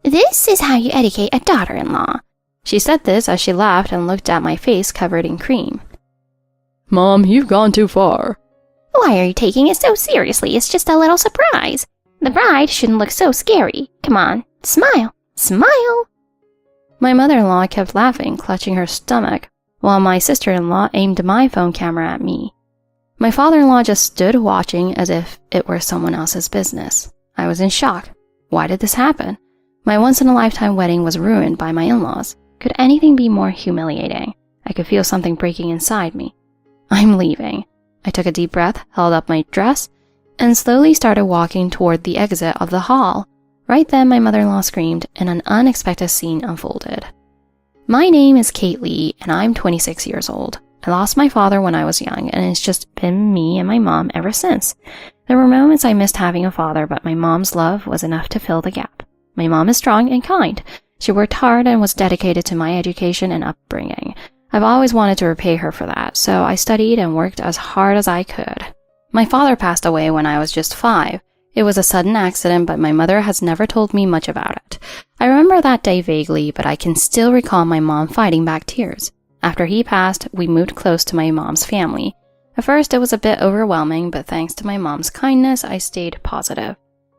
This is how you educate a daughter-in-law." She said this as she laughed and looked at my face covered in cream. "Mom, you've gone too far." "Why are you taking it so seriously? It's just a little surprise. The bride shouldn't look so scary. Come on, smile, smile." My mother-in-law kept laughing, clutching her stomach, while my sister-in-law aimed my phone camera at me. My father-in-law just stood watching as if it were someone else's business. I was in shock. Why did this happen? My once-in-a-lifetime wedding was ruined by my in-laws. Could anything be more humiliating? I could feel something breaking inside me. I'm leaving. I took a deep breath, held up my dress, and slowly started walking toward the exit of the hall. Right then, my mother-in-law screamed, and an unexpected scene unfolded. My name is Kate Lee, and I'm 26 years old. I lost my father when I was young, and it's just been me and my mom ever since. There were moments I missed having a father, but my mom's love was enough to fill the gap. My mom is strong and kind. She worked hard and was dedicated to my education and upbringing. I've always wanted to repay her for that, so I studied and worked as hard as I could. My father passed away when I was just 5. It was a sudden accident, but my mother has never told me much about it. I remember that day vaguely, but I can still recall my mom fighting back tears. After he passed, we moved close to my mom's family. At first, it was a bit overwhelming, but thanks to my mom's kindness, I stayed positive.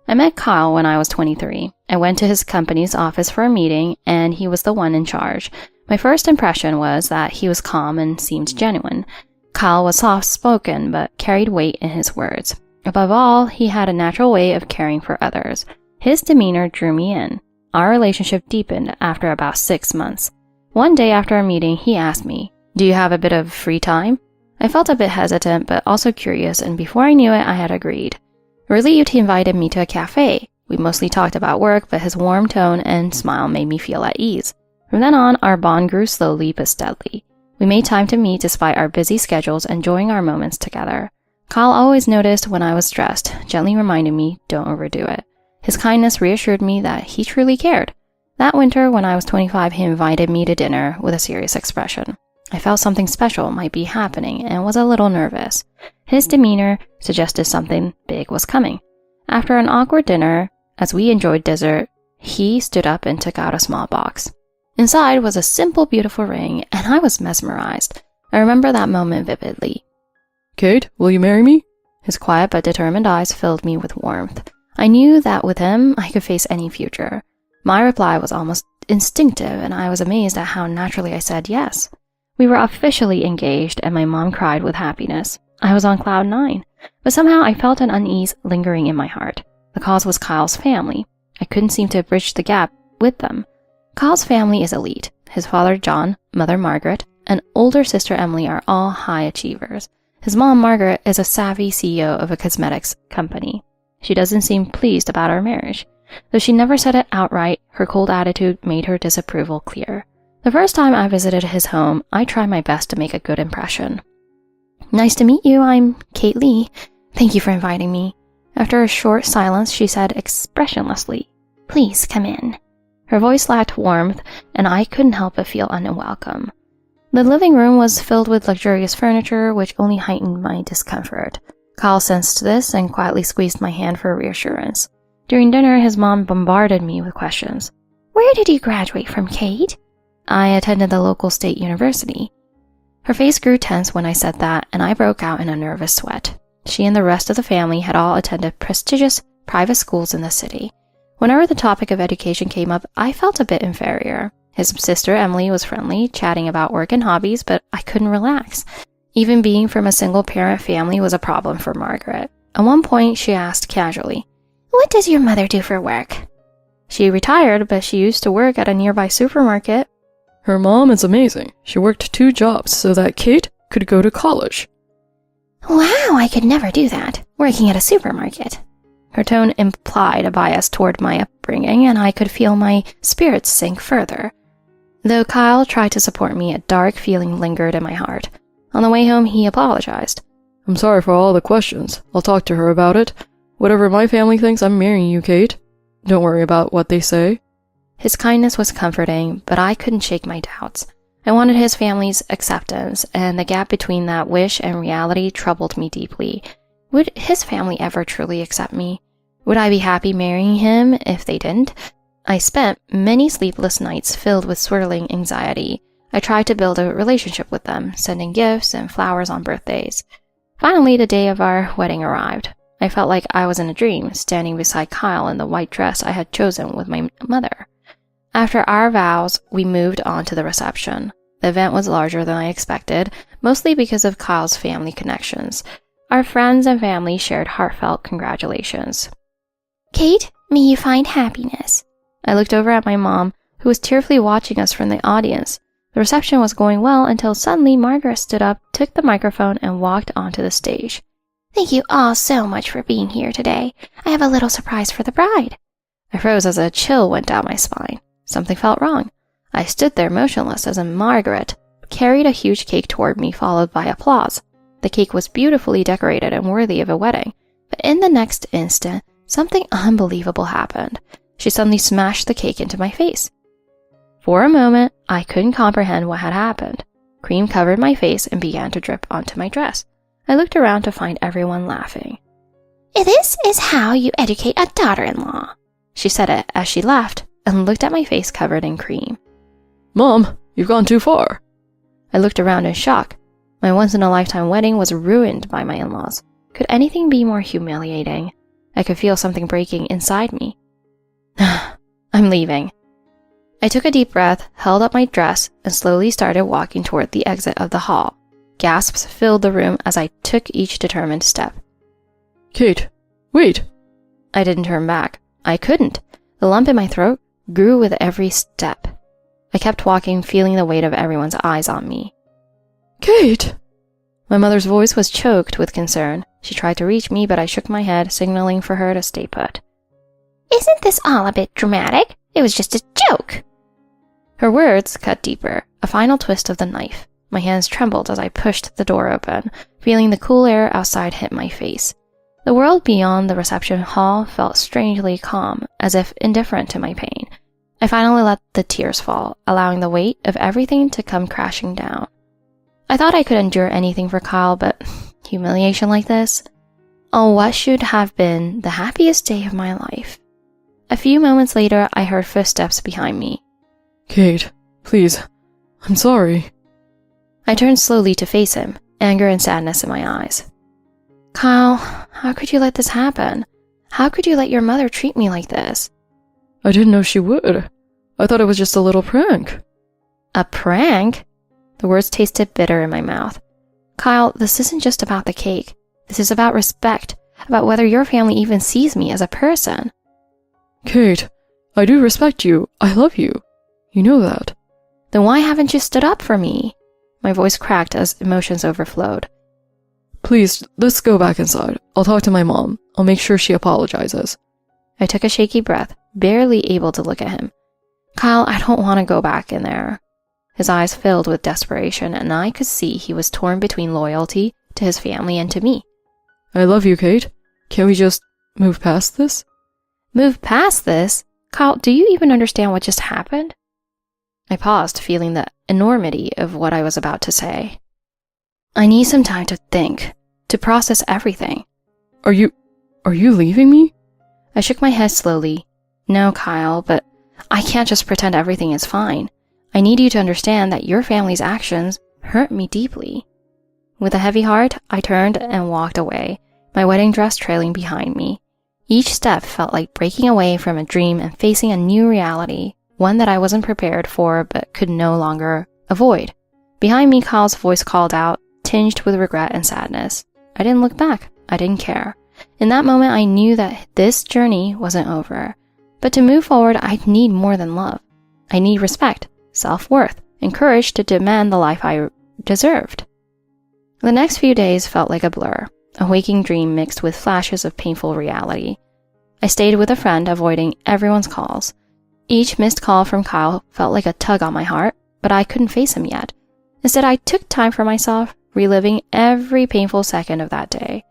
I met Kyle when I was 23. I went to his company's office for a meeting, and he was the one in charge. My first impression was that he was calm and seemed genuine. Kyle was soft-spoken, but carried weight in his words. Above all, he had a natural way of caring for others. His demeanor drew me in. Our relationship deepened after about 6 months. One day after our meeting, he asked me, "Do you have a bit of free time?" I felt a bit hesitant, but also curious, and before I knew it, I had agreed. Relieved, he invited me to a cafe. We mostly talked about work, but his warm tone and smile made me feel at ease. From then on, our bond grew slowly but steadily. We made time to meet despite our busy schedules, enjoying our moments together. Kyle always noticed when I was stressed, gently reminding me, don't overdo it. His kindness reassured me that he truly cared. That winter, when I was 25, he invited me to dinner with a serious expression. I felt something special might be happening and was a little nervous. His demeanor suggested something big was coming. After an awkward dinner, as we enjoyed dessert, he stood up and took out a small box. Inside was a simple, beautiful ring, and I was mesmerized. I remember that moment vividly. "Kate, will you marry me?" His quiet but determined eyes filled me with warmth. I knew that with him, I could face any future. My reply was almost instinctive, and I was amazed at how naturally I said yes. We were officially engaged, and my mom cried with happiness. I was on cloud 9, but somehow I felt an unease lingering in my heart. The cause was Kyle's family. I couldn't seem to bridge the gap with them. Kyle's family is elite. His father, John, mother, Margaret, and older sister, Emily, are all high achievers. His mom, Margaret, is a savvy CEO of a cosmetics company. She doesn't seem pleased about our marriage. Though she never said it outright, her cold attitude made her disapproval clear. The first time I visited his home, I tried my best to make a good impression. "Nice to meet you. I'm Kate Lee. Thank you for inviting me." After a short silence, she said expressionlessly, "Please come in." Her voice lacked warmth, and I couldn't help but feel unwelcome. The living room was filled with luxurious furniture, which only heightened my discomfort. Kyle sensed this and quietly squeezed my hand for reassurance. During dinner, his mom bombarded me with questions. "Where did you graduate from, Kate?" "I attended the local state university." Her face grew tense when I said that, and I broke out in a nervous sweat. She and the rest of the family had all attended prestigious private schools in the city. Whenever the topic of education came up, I felt a bit inferior. His sister Emily was friendly, chatting about work and hobbies, but I couldn't relax. Even being from a single-parent family was a problem for Margaret. At one point, she asked casually, "What does your mother do for work?" She retired, but she used to work at a nearby supermarket. "Her mom is amazing. She worked 2 jobs so that Kate could go to college." "Wow, I could never do that, working at a supermarket." Her tone implied a bias toward my upbringing, and I could feel my spirits sink further. Though Kyle tried to support me, a dark feeling lingered in my heart. On the way home, he apologized. "I'm sorry for all the questions. I'll talk to her about it. Whatever my family thinks, I'm marrying you, Kate. Don't worry about what they say." His kindness was comforting, but I couldn't shake my doubts. I wanted his family's acceptance, and the gap between that wish and reality troubled me deeply. Would his family ever truly accept me? Would I be happy marrying him if they didn't? I spent many sleepless nights filled with swirling anxiety. I tried to build a relationship with them, sending gifts and flowers on birthdays. Finally, the day of our wedding arrived. I felt like I was in a dream, standing beside Kyle in the white dress I had chosen with my mother. After our vows, we moved on to the reception. The event was larger than I expected, mostly because of Kyle's family connections. Our friends and family shared heartfelt congratulations. Kate, may you find happiness. I looked over at my mom, who was tearfully watching us from the audience. The reception was going well until suddenly Margaret stood up, took the microphone, and walked onto the stage. Thank you all so much for being here today. I have a little surprise for the bride. I froze as a chill went down my spine. Something felt wrong. I stood there motionless as Margaret carried a huge cake toward me, followed by applause. The cake was beautifully decorated and worthy of a wedding, but in the next instant, something unbelievable happened. She suddenly smashed the cake into my face. For a moment, I couldn't comprehend what had happened. Cream covered my face and began to drip onto my dress. I looked around to find everyone laughing. This is how you educate a daughter-in-law, she said it as she laughed and looked at my face covered in cream. Mom, you've gone too far. I looked around in shock. My once-in-a-lifetime wedding was ruined by my in-laws. Could anything be more humiliating? I could feel something breaking inside me. I'm leaving. I took a deep breath, held up my dress, and slowly started walking toward the exit of the hall. Gasps filled the room as I took each determined step. Kate, wait! I didn't turn back. I couldn't. The lump in my throat grew with every step. I kept walking, feeling the weight of everyone's eyes on me. Kate! My mother's voice was choked with concern. She tried to reach me, but I shook my head, signaling for her to stay put. Isn't this all a bit dramatic? It was just a joke. Her words cut deeper, a final twist of the knife. My hands trembled as I pushed the door open, feeling the cool air outside hit my face. The world beyond the reception hall felt strangely calm, as if indifferent to my pain. I finally let the tears fall, allowing the weight of everything to come crashing down. I thought I could endure anything for Kyle, but humiliation like this? On what should have been the happiest day of my life. A few moments later, I heard footsteps behind me. Kate, please, I'm sorry. I turned slowly to face him, anger and sadness in my eyes. Kyle, how could you let this happen? How could you let your mother treat me like this? I didn't know she would. I thought it was just a little prank. A prank? The words tasted bitter in my mouth. Kyle, this isn't just about the cake. This is about respect, about whether your family even sees me as a person. Kate, I do respect you. I love you. You know that. Then why haven't you stood up for me? My voice cracked as emotions overflowed. Please, let's go back inside. I'll talk to my mom. I'll make sure she apologizes. I took a shaky breath, barely able to look at him. Kyle, I don't want to go back in there. His eyes filled with desperation, and I could see he was torn between loyalty to his family and to me. I love you, Kate. Can't we just move past this? Move past this? Kyle, do you even understand what just happened? I paused, feeling the enormity of what I was about to say. I need some time to think, to process everything. Are you leaving me? I shook my head slowly. No, Kyle, but I can't just pretend everything is fine. I need you to understand that your family's actions hurt me deeply. With a heavy heart, I turned and walked away, my wedding dress trailing behind me. Each step felt like breaking away from a dream and facing a new reality, one that I wasn't prepared for but could no longer avoid. Behind me, Kyle's voice called out, tinged with regret and sadness. I didn't look back. I didn't care. In that moment, I knew that this journey wasn't over. But to move forward, I'd need more than love. I need respect, self-worth, and courage to demand the life I deserved. The next few days felt like a blur, a waking dream mixed with flashes of painful reality. I stayed with a friend, avoiding everyone's calls. Each missed call from Kyle felt like a tug on my heart, but I couldn't face him yet. Instead, I took time for myself, reliving every painful second of that day.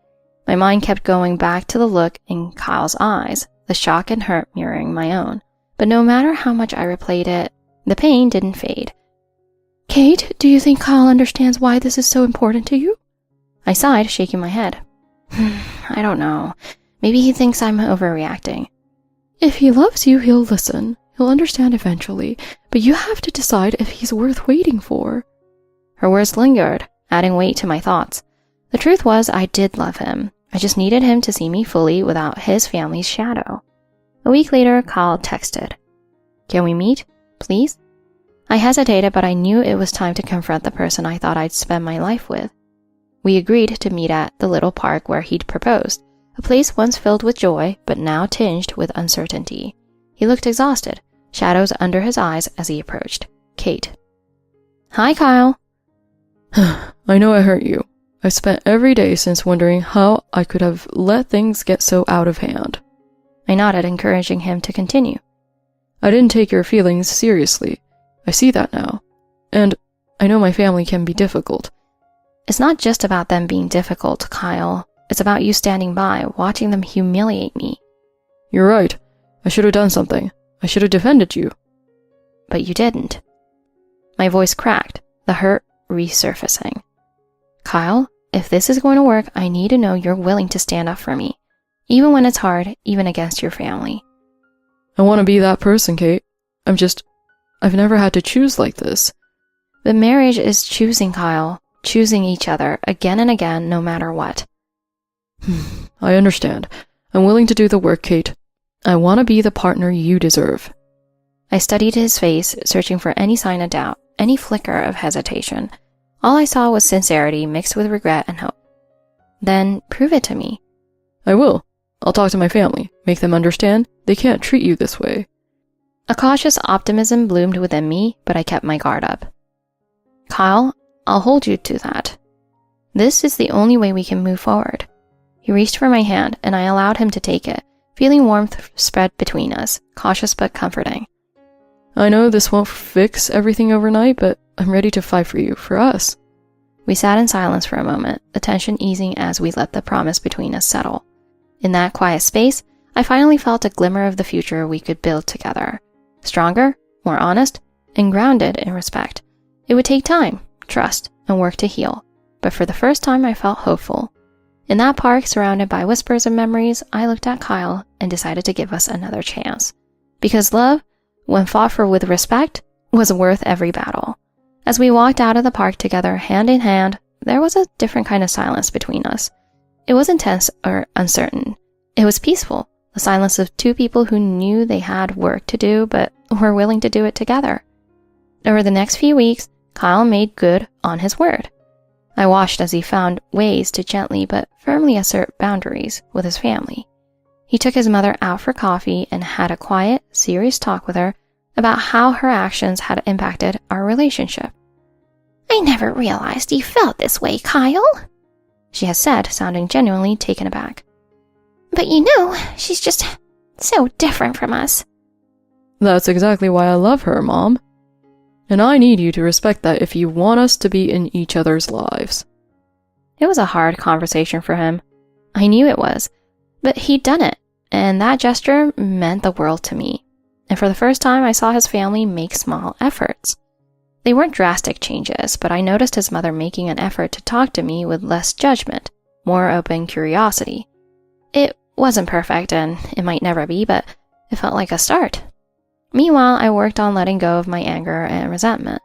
My mind kept going back to the look in Kyle's eyes, the shock and hurt mirroring my own. But no matter how much I replayed it, the pain didn't fade. Kate, do you think Kyle understands why this is so important to you? I sighed, shaking my head. I don't know. Maybe he thinks I'm overreacting. If he loves you, he'll listen. He'll understand eventually, but you have to decide if he's worth waiting for. Her words lingered, adding weight to my thoughts. The truth was, I did love him. I just needed him to see me fully without his family's shadow. A week later, Kyle texted, "Can we meet, please?" I hesitated, but I knew it was time to confront the person I thought I'd spend my life with. We agreed to meet at the little park where he'd proposed, a place once filled with joy, but now tinged with uncertainty. He looked exhausted, shadows under his eyes as he approached. Kate. "Hi, Kyle." I know I hurt you. I've spent every day since wondering how I could have let things get so out of hand. I nodded, encouraging him to continue. I didn't take your feelings seriously. I see that now. And I know my family can be difficult. It's not just about them being difficult, Kyle. It's about you standing by, watching them humiliate me. You're right. I should have done something. I should have defended you. But you didn't. My voice cracked, the hurt resurfacing. Kyle, if this is going to work, I need to know you're willing to stand up for me, even when it's hard, even against your family. I want to be that person, Kate. I've never had to choose like this. But marriage is choosing, Kyle, choosing each other again and again, no matter what. I understand. I'm willing to do the work, Kate. I want to be the partner you deserve. I studied his face, searching for any sign of doubt, any flicker of hesitation. All I saw was sincerity mixed with regret and hope. Then prove it to me. I will. I'll talk to my family, make them understand they can't treat you this way. A cautious optimism bloomed within me, but I kept my guard up. Kyle, I'll hold you to that. This is the only way we can move forward. He reached for my hand, and I allowed him to take it, feeling warmth spread between us, cautious but comforting. I know this won't fix everything overnight, but I'm ready to fight for you, for us. We sat in silence for a moment, the tension easing as we let the promise between us settle. In that quiet space, I finally felt a glimmer of the future we could build together. Stronger, more honest, and grounded in respect. It would take time, trust, and work to heal, but for the first time I felt hopeful. In that park, surrounded by whispers and memories, I looked at Kyle and decided to give us another chance. Because love, when fought for with respect, was worth every battle. As we walked out of the park together, hand in hand, there was a different kind of silence between us. It wasn't tense or uncertain. It was peaceful, the silence of two people who knew they had work to do, but were willing to do it together. Over the next few weeks, Kyle made good on his word. I watched as he found ways to gently but firmly assert boundaries with his family. He took his mother out for coffee and had a quiet, serious talk with her about how her actions had impacted our relationship. "I never realized you felt this way, Kyle," she had said, sounding genuinely taken aback. "But you know, she's just so different from us." That's exactly why I love her, Mom. And I need you to respect that if you want us to be in each other's lives. It was a hard conversation for him. I knew it was, but he'd done it, and that gesture meant the world to me. And for the first time, I saw his family make small efforts. They weren't drastic changes, but I noticed his mother making an effort to talk to me with less judgment, more open curiosity. It wasn't perfect, and it might never be, but it felt like a start. Meanwhile, I worked on letting go of my anger and resentment.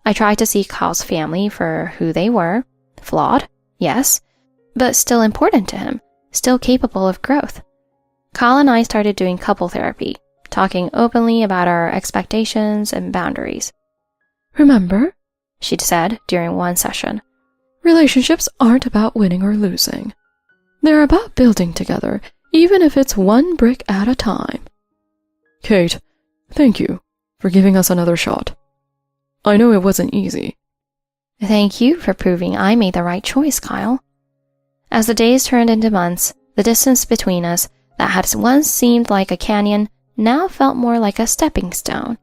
I tried to see Kyle's family for who they were, flawed, yes, but still important to him, still capable of growth. Kyle and I started doing couple therapy, talking openly about our expectations and boundaries. Remember, she'd said during one session, relationships aren't about winning or losing. They're about building together, even if it's one brick at a time. Kate, thank you for giving us another shot. I know it wasn't easy. Thank you for proving I made the right choice, Kyle. As the days turned into months, the distance between us that had once seemed like a canyon now felt more like a stepping stone,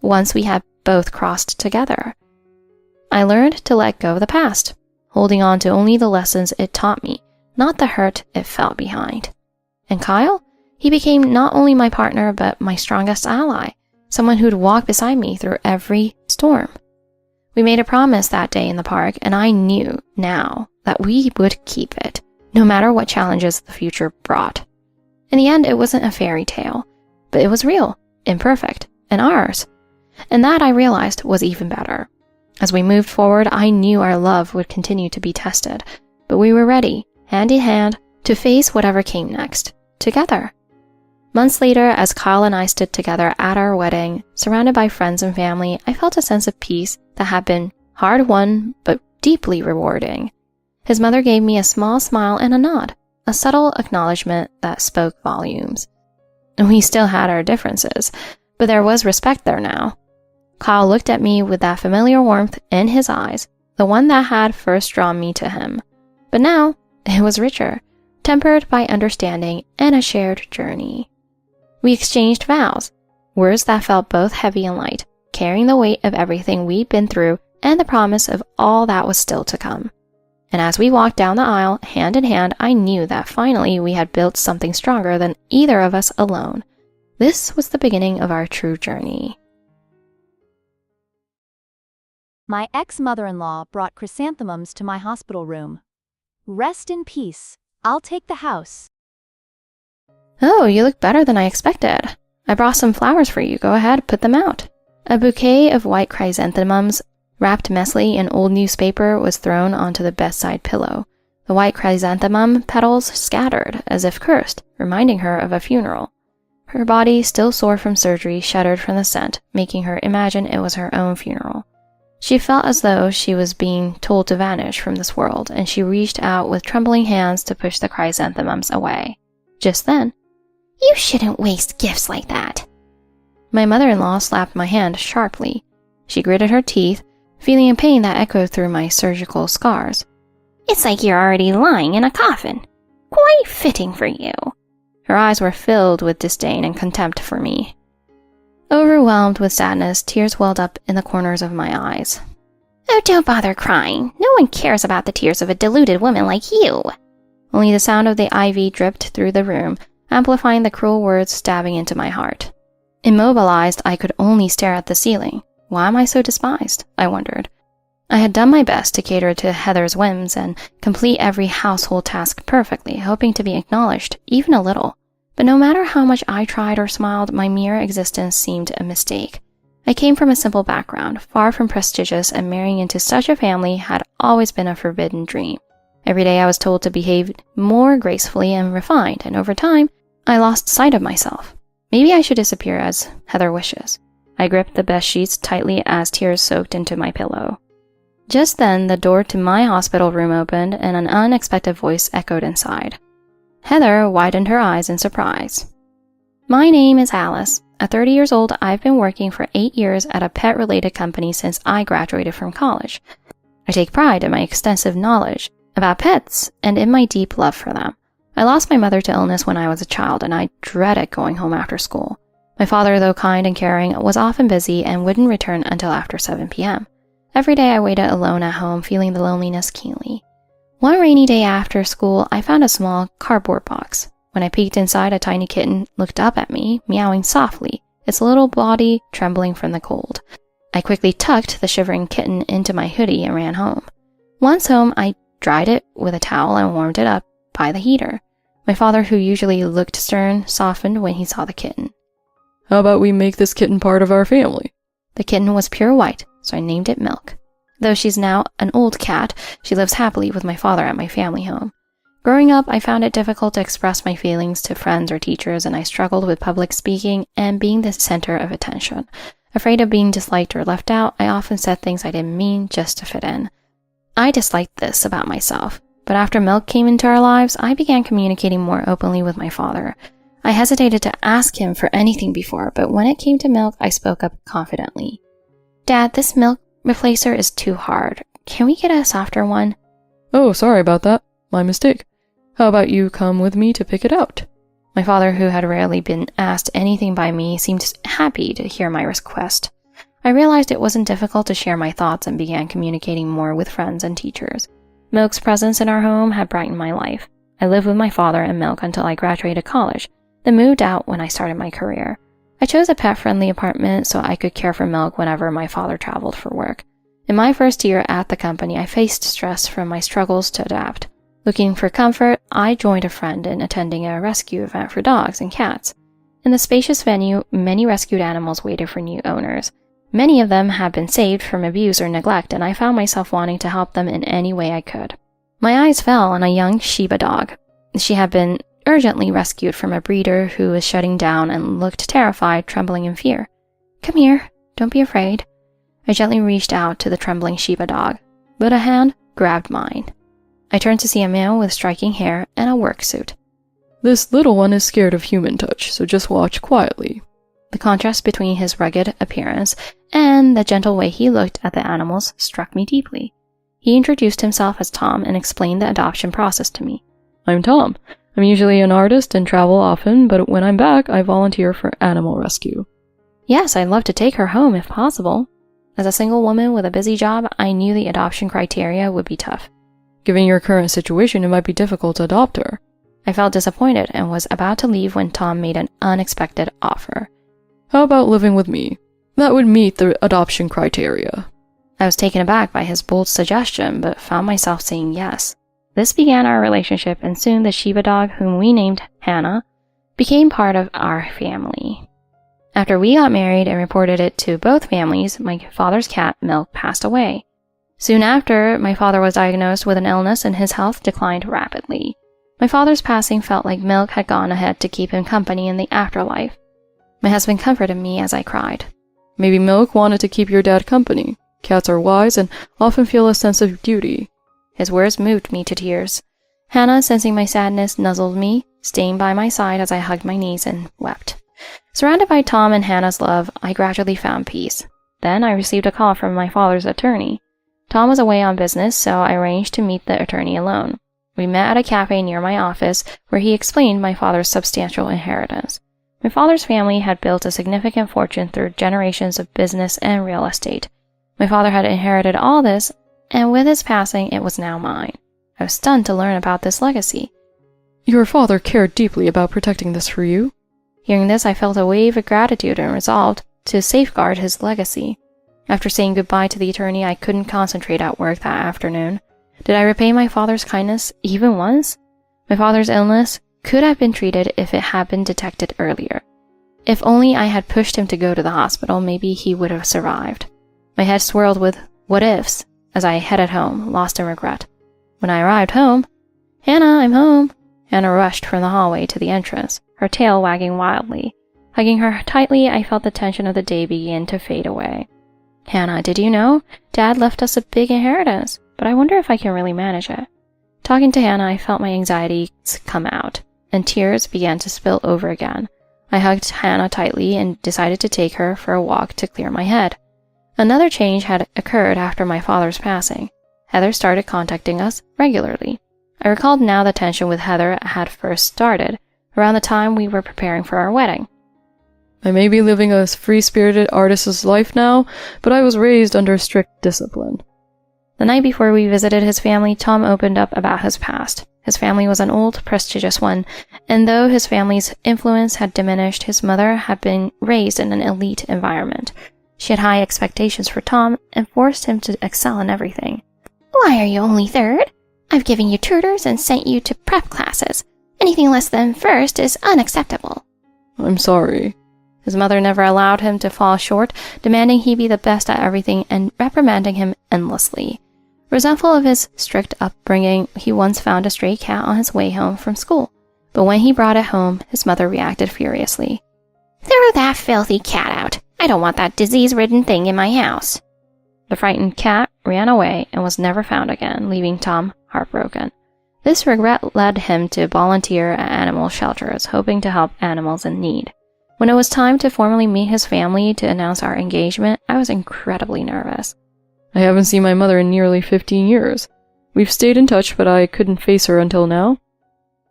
once we had both crossed together. I learned to let go of the past, holding on to only the lessons it taught me, not the hurt it felt behind. And Kyle? He became not only my partner, but my strongest ally, someone who'd walk beside me through every storm. We made a promise that day in the park, and I knew now that we would keep it, no matter what challenges the future brought. In the end, it wasn't a fairy tale, but it was real, imperfect, and ours. And that, I realized, was even better. As we moved forward, I knew our love would continue to be tested, but we were ready, hand in hand, to face whatever came next, together. Months later, as Kyle and I stood together at our wedding, surrounded by friends and family, I felt a sense of peace that had been hard-won but deeply rewarding. His mother gave me a small smile and a nod, a subtle acknowledgement that spoke volumes. We still had our differences, but there was respect there now. Kyle looked at me with that familiar warmth in his eyes, the one that had first drawn me to him. But now, it was richer, tempered by understanding and a shared journey. We exchanged vows, words that felt both heavy and light, carrying the weight of everything we'd been through and the promise of all that was still to come. And as we walked down the aisle, hand in hand, I knew that finally we had built something stronger than either of us alone. This was the beginning of our true journey. My ex-mother-in-law brought chrysanthemums to my hospital room. Rest in peace. I'll take the house. Oh, you look better than I expected. I brought some flowers for you. Go ahead, put them out. A bouquet of white chrysanthemums, wrapped messily in old newspaper, was thrown onto the bedside pillow. The white chrysanthemum petals scattered, as if cursed, reminding her of a funeral. Her body, still sore from surgery, shuddered from the scent, making her imagine it was her own funeral. She felt as though she was being told to vanish from this world, and she reached out with trembling hands to push the chrysanthemums away. Just then, "You shouldn't waste gifts like that." My mother-in-law slapped my hand sharply. She gritted her teeth, feeling a pain that echoed through my surgical scars. "It's like you're already lying in a coffin. Quite fitting for you." Her eyes were filled with disdain and contempt for me. Overwhelmed with sadness, tears welled up in the corners of my eyes. "Oh, don't bother crying. No one cares about the tears of a deluded woman like you." Only the sound of the IV dripped through the room, amplifying the cruel words stabbing into my heart. Immobilized, I could only stare at the ceiling. Why am I so despised? I wondered. I had done my best to cater to Heather's whims and complete every household task perfectly, hoping to be acknowledged, even a little. But no matter how much I tried or smiled, my mere existence seemed a mistake. I came from a simple background, far from prestigious, and marrying into such a family had always been a forbidden dream. Every day I was told to behave more gracefully and refined, and over time, I lost sight of myself. Maybe I should disappear as Heather wishes. I gripped the bed sheets tightly as tears soaked into my pillow. Just then, the door to my hospital room opened, and an unexpected voice echoed inside. Heather widened her eyes in surprise. "My name is Alice. At 30 years old, I've been working for 8 years at a pet-related company since I graduated from college. I take pride in my extensive knowledge about pets and in my deep love for them. I lost my mother to illness when I was a child, and I dreaded going home after school. My father, though kind and caring, was often busy and wouldn't return until after 7 p.m. Every day I waited alone at home, feeling the loneliness keenly. One rainy day after school, I found a small cardboard box. When I peeked inside, a tiny kitten looked up at me, meowing softly, its little body trembling from the cold. I quickly tucked the shivering kitten into my hoodie and ran home. Once home, I dried it with a towel and warmed it up by the heater. My father, who usually looked stern, softened when he saw the kitten. "How about we make this kitten part of our family?" The kitten was pure white, so I named it Milk. Though she's now an old cat, she lives happily with my father at my family home. Growing up, I found it difficult to express my feelings to friends or teachers, and I struggled with public speaking and being the center of attention. Afraid of being disliked or left out, I often said things I didn't mean just to fit in. I disliked this about myself, but after Milk came into our lives, I began communicating more openly with my father. I hesitated to ask him for anything before, but when it came to Milk, I spoke up confidently. "Dad, this milk replacer is too hard. Can we get a softer one?" "Oh, sorry about that. My mistake. How about you come with me to pick it out?" My father, who had rarely been asked anything by me, seemed happy to hear my request. I realized it wasn't difficult to share my thoughts and began communicating more with friends and teachers. Milk's presence in our home had brightened my life. I lived with my father and Milk until I graduated college, then moved out when I started my career. I chose a pet-friendly apartment so I could care for Milk whenever my father traveled for work. In my first year at the company, I faced stress from my struggles to adapt. Looking for comfort, I joined a friend in attending a rescue event for dogs and cats. In the spacious venue, many rescued animals waited for new owners. Many of them had been saved from abuse or neglect, and I found myself wanting to help them in any way I could. My eyes fell on a young Shiba dog. She had been urgently rescued from a breeder who was shutting down and looked terrified, trembling in fear. "Come here, don't be afraid." I gently reached out to the trembling Shiba dog, but a hand grabbed mine. I turned to see a male with striking hair and a work suit. "This little one is scared of human touch, so just watch quietly." The contrast between his rugged appearance and the gentle way he looked at the animals struck me deeply. He introduced himself as Tom and explained the adoption process to me. "I'm Tom. I'm usually an artist and travel often, but when I'm back, I volunteer for animal rescue." Yes, I'd love to take her home if possible. As a single woman with a busy job, I knew the adoption criteria would be tough. "Given your current situation, it might be difficult to adopt her." I felt disappointed and was about to leave when Tom made an unexpected offer. "How about living with me? That would meet the adoption criteria." I was taken aback by his bold suggestion, but found myself saying yes. This began our relationship, and soon the Shiba dog, whom we named Hannah, became part of our family. After we got married and reported it to both families, my father's cat, Milk, passed away. Soon after, my father was diagnosed with an illness and his health declined rapidly. My father's passing felt like Milk had gone ahead to keep him company in the afterlife. My husband comforted me as I cried. "Maybe Milk wanted to keep your dad company. Cats are wise and often feel a sense of duty." His words moved me to tears. Hannah, sensing my sadness, nuzzled me, staying by my side as I hugged my knees and wept. Surrounded by Tom and Hannah's love, I gradually found peace. Then I received a call from my father's attorney. Tom was away on business, so I arranged to meet the attorney alone. We met at a cafe near my office, where he explained my father's substantial inheritance. My father's family had built a significant fortune through generations of business and real estate. My father had inherited all this, and with his passing, it was now mine. I was stunned to learn about this legacy. "Your father cared deeply about protecting this for you." Hearing this, I felt a wave of gratitude and resolved to safeguard his legacy. After saying goodbye to the attorney, I couldn't concentrate at work that afternoon. Did I repay my father's kindness even once? My father's illness could have been treated if it had been detected earlier. If only I had pushed him to go to the hospital, maybe he would have survived. My head swirled with what-ifs as I headed home, lost in regret. When I arrived home, "Hannah, I'm home." Hannah rushed from the hallway to the entrance, her tail wagging wildly. Hugging her tightly, I felt the tension of the day begin to fade away. "Hannah, did you know? Dad left us a big inheritance, but I wonder if I can really manage it." Talking to Hannah, I felt my anxieties come out, and tears began to spill over again. I hugged Hannah tightly and decided to take her for a walk to clear my head. Another change had occurred after my father's passing. Heather started contacting us regularly. I recalled now the tension with Heather had first started, around the time we were preparing for our wedding. "I may be living a free-spirited artist's life now, but I was raised under strict discipline." The night before we visited his family, Tom opened up about his past. His family was an old, prestigious one, and though his family's influence had diminished, his mother had been raised in an elite environment. She had high expectations for Tom and forced him to excel in everything. "Why are you only third? I've given you tutors and sent you to prep classes. Anything less than first is unacceptable." "I'm sorry." His mother never allowed him to fall short, demanding he be the best at everything and reprimanding him endlessly. Resentful of his strict upbringing, he once found a stray cat on his way home from school. But when he brought it home, his mother reacted furiously. "Throw that filthy cat out. I don't want that disease-ridden thing in my house." The frightened cat ran away and was never found again, leaving Tom heartbroken. This regret led him to volunteer at animal shelters, hoping to help animals in need. When it was time to formally meet his family to announce our engagement, I was incredibly nervous. "I haven't seen my mother in nearly 15 years. We've stayed in touch, but I couldn't face her until now."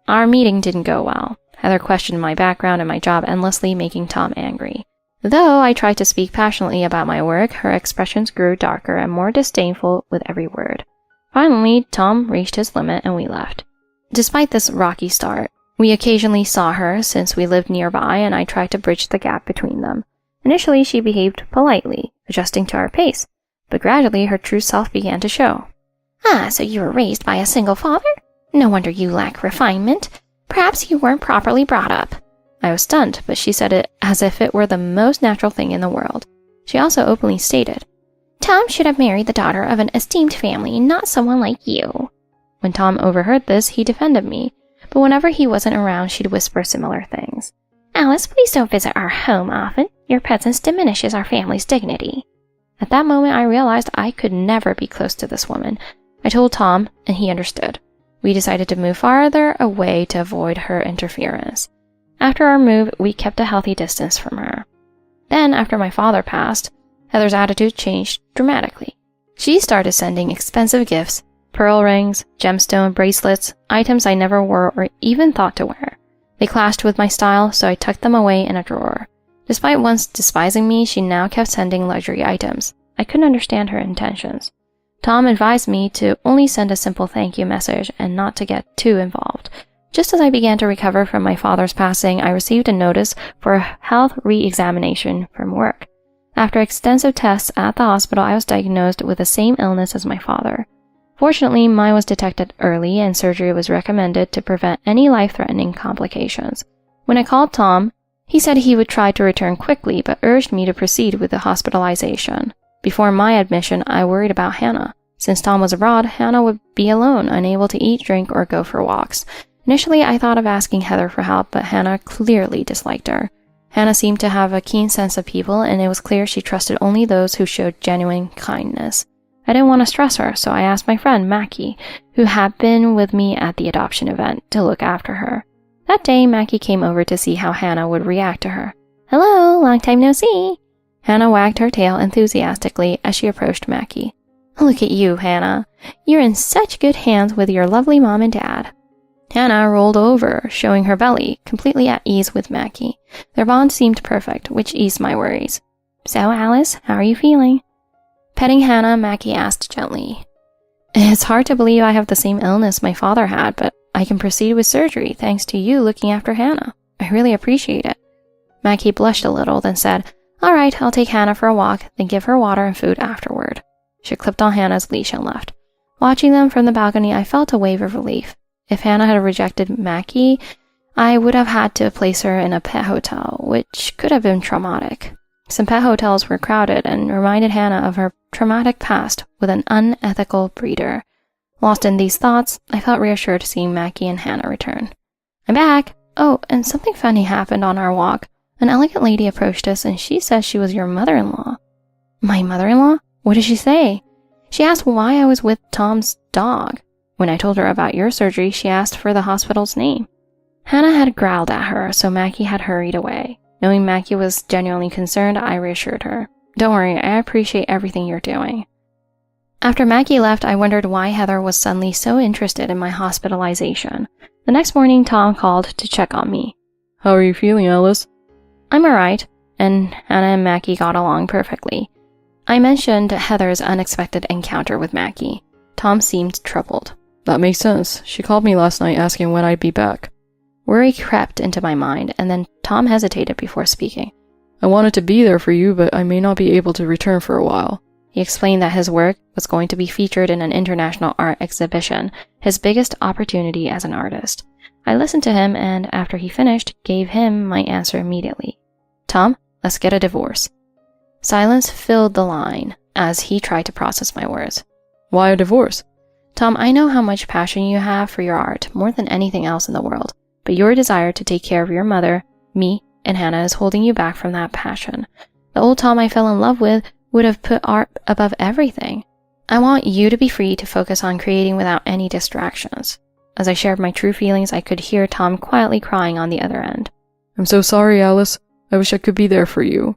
Our meeting didn't go well. Heather questioned my background and my job endlessly, making Tom angry. Though I tried to speak passionately about my work, her expressions grew darker and more disdainful with every word. Finally, Tom reached his limit and we left. Despite this rocky start, we occasionally saw her since we lived nearby, and I tried to bridge the gap between them. Initially, she behaved politely, adjusting to our pace, but gradually her true self began to show. "Ah, so you were raised by a single father? No wonder you lack refinement. Perhaps you weren't properly brought up." I was stunned, but she said it as if it were the most natural thing in the world. She also openly stated, "Tom should have married the daughter of an esteemed family, not someone like you." When Tom overheard this, he defended me, but whenever he wasn't around, she'd whisper similar things. "Alice, please don't visit our home often. Your presence diminishes our family's dignity." At that moment, I realized I could never be close to this woman. I told Tom, and he understood. We decided to move farther away to avoid her interference. After our move, we kept a healthy distance from her. Then, after my father passed, Heather's attitude changed dramatically. She started sending expensive gifts, pearl rings, gemstone bracelets, items I never wore or even thought to wear. They clashed with my style, so I tucked them away in a drawer. Despite once despising me, she now kept sending luxury items. I couldn't understand her intentions. Tom advised me to only send a simple thank you message and not to get too involved. Just as I began to recover from my father's passing, I received a notice for a health re-examination from work. After extensive tests at the hospital, I was diagnosed with the same illness as my father. Fortunately, mine was detected early and surgery was recommended to prevent any life-threatening complications. When I called Tom, he said he would try to return quickly, but urged me to proceed with the hospitalization. Before my admission, I worried about Hannah. Since Tom was abroad, Hannah would be alone, unable to eat, drink, or go for walks. Initially, I thought of asking Heather for help, but Hannah clearly disliked her. Hannah seemed to have a keen sense of people, and it was clear she trusted only those who showed genuine kindness. I didn't want to stress her, so I asked my friend, Mackie, who had been with me at the adoption event, to look after her. That day, Mackie came over to see how Hannah would react to her. "Hello, long time no see." Hannah wagged her tail enthusiastically as she approached Mackie. "Look at you, Hannah. You're in such good hands with your lovely mom and dad." Hannah rolled over, showing her belly, completely at ease with Mackie. Their bond seemed perfect, which eased my worries. "So, Alice, how are you feeling?" Petting Hannah, Mackie asked gently. "It's hard to believe I have the same illness my father had, but I can proceed with surgery thanks to you looking after Hannah. I really appreciate it." Mackie blushed a little, then said, "All right, I'll take Hannah for a walk, then give her water and food afterward." She clipped on Hannah's leash and left. Watching them from the balcony, I felt a wave of relief. If Hannah had rejected Mackie, I would have had to place her in a pet hotel, which could have been traumatic. Some pet hotels were crowded and reminded Hannah of her traumatic past with an unethical breeder. Lost in these thoughts, I felt reassured seeing Mackie and Hannah return. "I'm back! Oh, and something funny happened on our walk. An elegant lady approached us and she says she was your mother-in-law." "My mother-in-law? What did she say?" "She asked why I was with Tom's dog. When I told her about your surgery, she asked for the hospital's name." Hannah had growled at her, so Mackie had hurried away. Knowing Mackie was genuinely concerned, I reassured her. "Don't worry, I appreciate everything you're doing." After Mackie left, I wondered why Heather was suddenly so interested in my hospitalization. The next morning, Tom called to check on me. "How are you feeling, Alice?" "I'm alright," and Hannah and Mackie got along perfectly. I mentioned Heather's unexpected encounter with Mackie. Tom seemed troubled. "That makes sense. She called me last night asking when I'd be back." Worry crept into my mind, and then Tom hesitated before speaking. "I wanted to be there for you, but I may not be able to return for a while." He explained that his work was going to be featured in an international art exhibition, his biggest opportunity as an artist. I listened to him and, after he finished, gave him my answer immediately. "Tom, let's get a divorce." Silence filled the line as he tried to process my words. "Why a divorce?" "Tom, I know how much passion you have for your art, more than anything else in the world, but your desire to take care of your mother, me, and Hannah is holding you back from that passion. The old Tom I fell in love with would have put art above everything. I want you to be free to focus on creating without any distractions." As I shared my true feelings, I could hear Tom quietly crying on the other end. "I'm so sorry, Alice. I wish I could be there for you."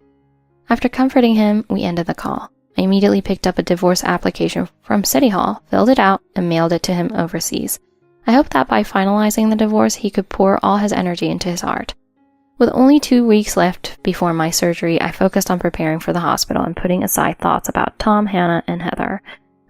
After comforting him, we ended the call. I immediately picked up a divorce application from City Hall, filled it out, and mailed it to him overseas. I hoped that by finalizing the divorce, he could pour all his energy into his art. With only 2 weeks left before my surgery, I focused on preparing for the hospital and putting aside thoughts about Tom, Hannah, and Heather.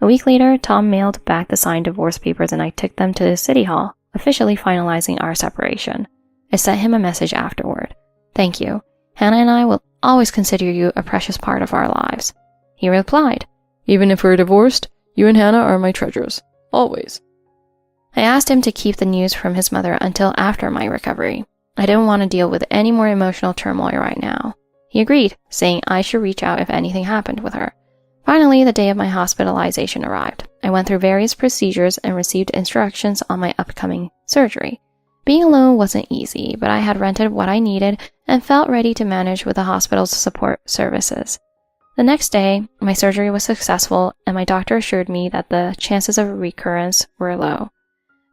A week later, Tom mailed back the signed divorce papers and I took them to City Hall, officially finalizing our separation. I sent him a message afterward. "Thank you. Hannah and I will always consider you a precious part of our lives." He replied, "Even if we're divorced, you and Hannah are my treasures. Always." I asked him to keep the news from his mother until after my recovery. I didn't want to deal with any more emotional turmoil right now. He agreed, saying I should reach out if anything happened with her. Finally, the day of my hospitalization arrived. I went through various procedures and received instructions on my upcoming surgery. Being alone wasn't easy, but I had rented what I needed and felt ready to manage with the hospital's support services. The next day, my surgery was successful, and my doctor assured me that the chances of recurrence were low.